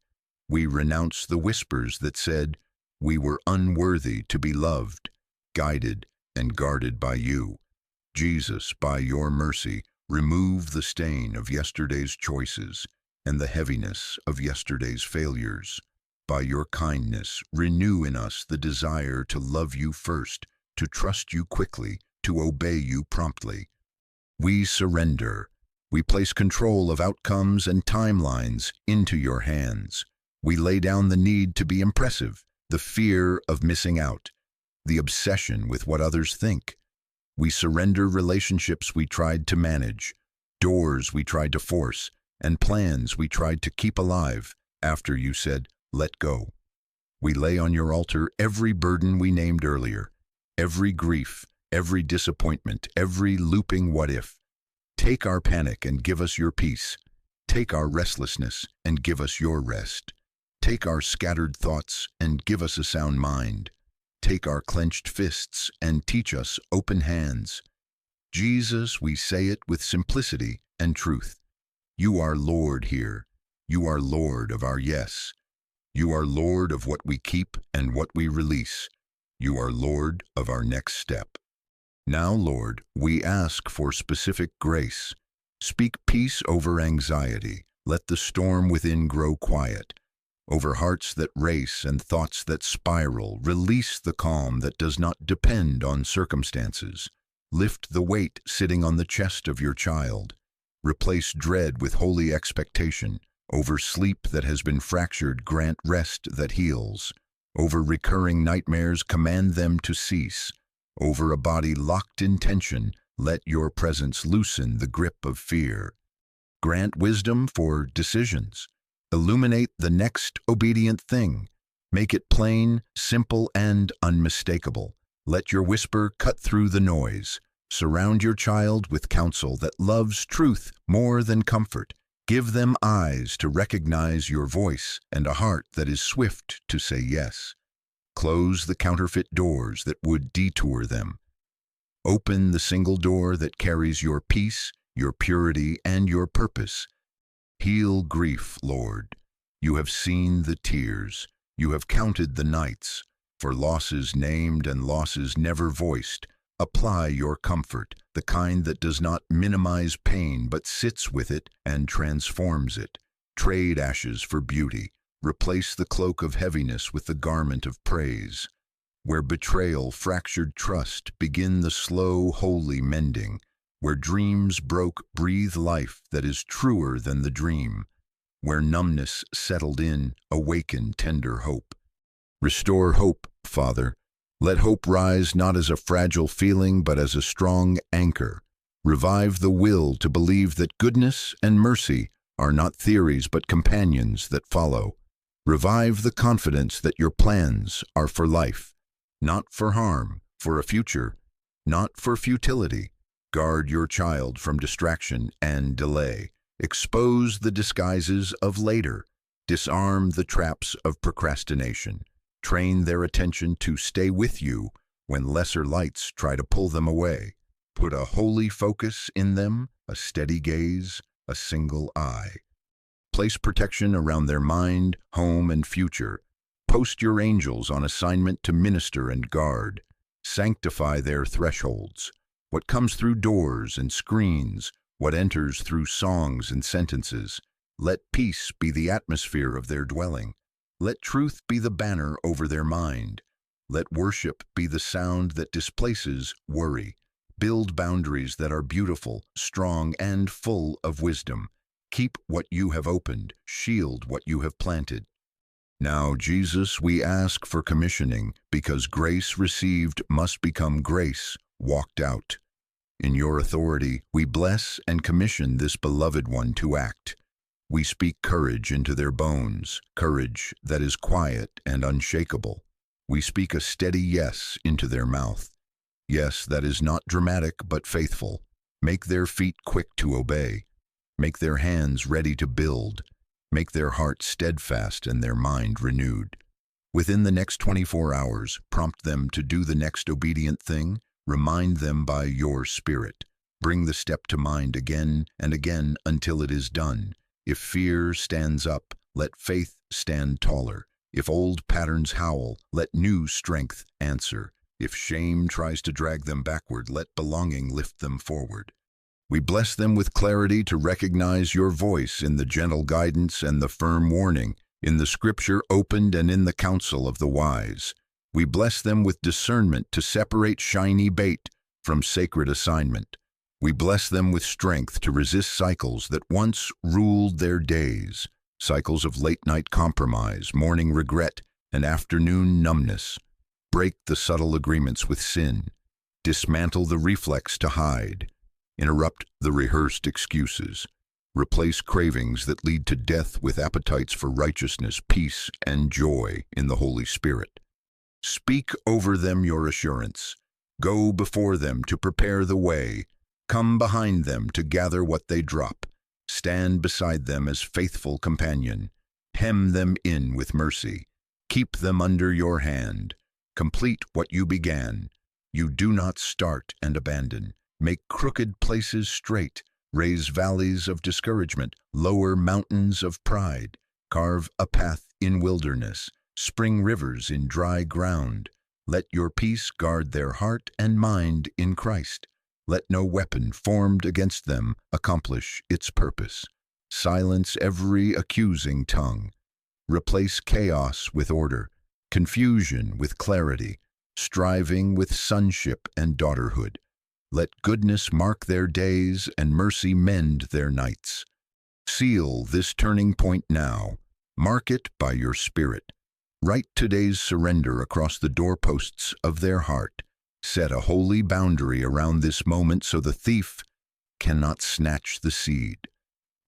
We renounce the whispers that said we were unworthy to be loved, guided, and guarded by you. Jesus, by your mercy, remove the stain of yesterday's choices and the heaviness of yesterday's failures. By your kindness, renew in us the desire to love you first, to trust you quickly, to obey you promptly. We surrender. We place control of outcomes and timelines into your hands. We lay down the need to be impressive, the fear of missing out, the obsession with what others think. We surrender relationships we tried to manage, doors we tried to force, and plans we tried to keep alive after you said, "Let go." We lay on your altar every burden we named earlier, every grief, every disappointment, every looping what if. Take our panic and give us your peace. Take our restlessness and give us your rest. Take our scattered thoughts and give us a sound mind. Take our clenched fists and teach us open hands. Jesus, we say it with simplicity and truth. You are Lord here. You are Lord of our yes. You are Lord of what we keep and what we release. You are Lord of our next step. Now, Lord, we ask for specific grace. Speak peace over anxiety. Let the storm within grow quiet. Over hearts that race and thoughts that spiral, release the calm that does not depend on circumstances. Lift the weight sitting on the chest of your child. Replace dread with holy expectation. Over sleep that has been fractured, grant rest that heals. Over recurring nightmares, command them to cease. Over a body locked in tension, let your presence loosen the grip of fear. Grant wisdom for decisions. Illuminate the next obedient thing. Make it plain, simple, and unmistakable. Let your whisper cut through the noise. Surround your child with counsel that loves truth more than comfort. Give them eyes to recognize your voice and a heart that is swift to say yes. Close the counterfeit doors that would detour them. Open the single door that carries your peace, your purity, and your purpose. Heal grief, Lord. You have seen the tears. You have counted the nights. For losses named and losses never voiced, apply your comfort, the kind that does not minimize pain but sits with it and transforms it. Trade ashes for beauty. Replace the cloak of heaviness with the garment of praise. Where betrayal fractured trust, begin the slow, holy mending. Where dreams broke, breathe life that is truer than the dream. Where numbness settled in, awaken tender hope. Restore hope, Father. Let hope rise not as a fragile feeling but as a strong anchor. Revive the will to believe that goodness and mercy are not theories but companions that follow. Revive the confidence that your plans are for life, not for harm, for a future, not for futility. Guard your child from distraction and delay. Expose the disguises of later. Disarm the traps of procrastination. Train their attention to stay with you when lesser lights try to pull them away. Put a holy focus in them, a steady gaze, a single eye. Place protection around their mind, home, and future. Post your angels on assignment to minister and guard. Sanctify their thresholds. What comes through doors and screens, what enters through songs and sentences. Let peace be the atmosphere of their dwelling. Let truth be the banner over their mind. Let worship be the sound that displaces worry. Build boundaries that are beautiful, strong, and full of wisdom. Keep what you have opened, shield what you have planted. Now, Jesus, we ask for commissioning, because grace received must become grace walked out. In your authority, we bless and commission this beloved one to act. We speak courage into their bones, courage that is quiet and unshakable. We speak a steady yes into their mouth. Yes, that is not dramatic but faithful. Make their feet quick to obey. Make their hands ready to build. Make their heart steadfast and their mind renewed. Within the next 24 hours, prompt them to do the next obedient thing. Remind them by your Spirit. Bring the step to mind again and again until it is done. If fear stands up, let faith stand taller. If old patterns howl, let new strength answer. If shame tries to drag them backward, let belonging lift them forward. We bless them with clarity to recognize your voice in the gentle guidance and the firm warning, in the scripture opened and in the counsel of the wise. We bless them with discernment to separate shiny bait from sacred assignment. We bless them with strength to resist cycles that once ruled their days, cycles of late-night compromise, morning regret, and afternoon numbness. Break the subtle agreements with sin. Dismantle the reflex to hide. Interrupt the rehearsed excuses. Replace cravings that lead to death with appetites for righteousness, peace, and joy in the Holy Spirit. Speak over them your assurance. Go before them to prepare the way. Come behind them to gather what they drop. Stand beside them as faithful companion. Hem them in with mercy. Keep them under your hand. Complete what you began. You do not start and abandon. Make crooked places straight. Raise valleys of discouragement. Lower mountains of pride. Carve a path in wilderness. Spring rivers in dry ground. Let your peace guard their heart and mind in Christ. Let no weapon formed against them accomplish its purpose. Silence every accusing tongue. Replace chaos with order, confusion with clarity, striving with sonship and daughterhood. Let goodness mark their days and mercy mend their nights. Seal this turning point now. Mark it by your Spirit. Write today's surrender across the doorposts of their heart. Set a holy boundary around this moment so the thief cannot snatch the seed.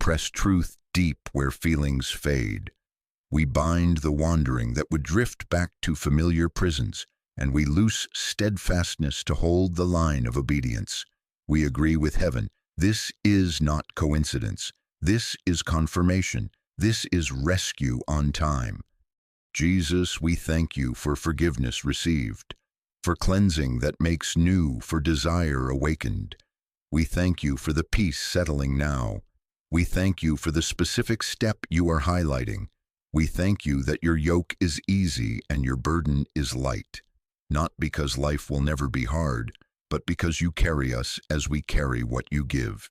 Press truth deep where feelings fade. We bind the wandering that would drift back to familiar prisons, and we loose steadfastness to hold the line of obedience. We agree with heaven. This is not coincidence. This is confirmation. This is rescue on time. Jesus, we thank you for forgiveness received, for cleansing that makes new, for desire awakened. We thank you for the peace settling now. We thank you for the specific step you are highlighting. We thank you that your yoke is easy and your burden is light, not because life will never be hard, but because you carry us as we carry what you give.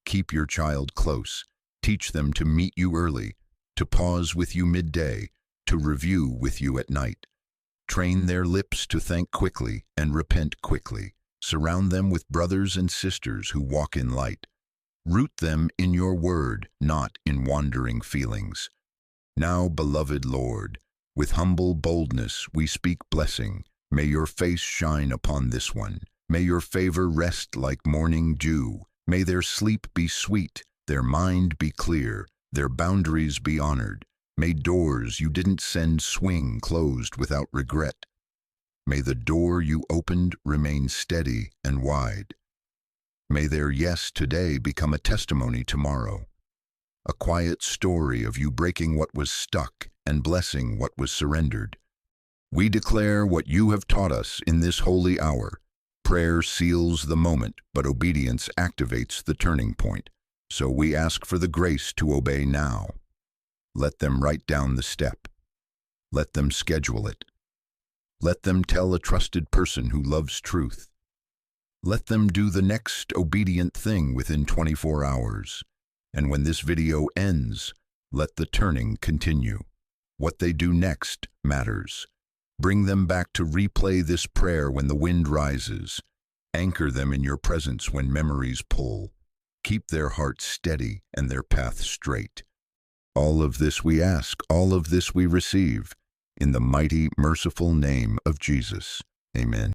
Keep your child close. Teach them to meet you early, to pause with you midday, to review with you at night. Train their lips to thank quickly and repent quickly. Surround them with brothers and sisters who walk in light. Root them in your word, not in wandering feelings. Now, beloved Lord, with humble boldness we speak blessing. May your face shine upon this one. May your favor rest like morning dew. May their sleep be sweet, their mind be clear, their boundaries be honored. May doors you didn't send swing closed without regret. May the door you opened remain steady and wide. May their yes today become a testimony tomorrow, a quiet story of you breaking what was stuck and blessing what was surrendered. We declare what you have taught us in this holy hour. Prayer seals the moment, but obedience activates the turning point. So we ask for the grace to obey now. Let them write down the step. Let them schedule it. Let them tell a trusted person who loves truth. Let them do the next obedient thing within 24 hours. And when this video ends, let the turning continue. What they do next matters. Bring them back to replay this prayer when the wind rises. Anchor them in your presence when memories pull. Keep their hearts steady and their path straight. All of this we ask, all of this we receive, in the mighty, merciful name of Jesus. Amen.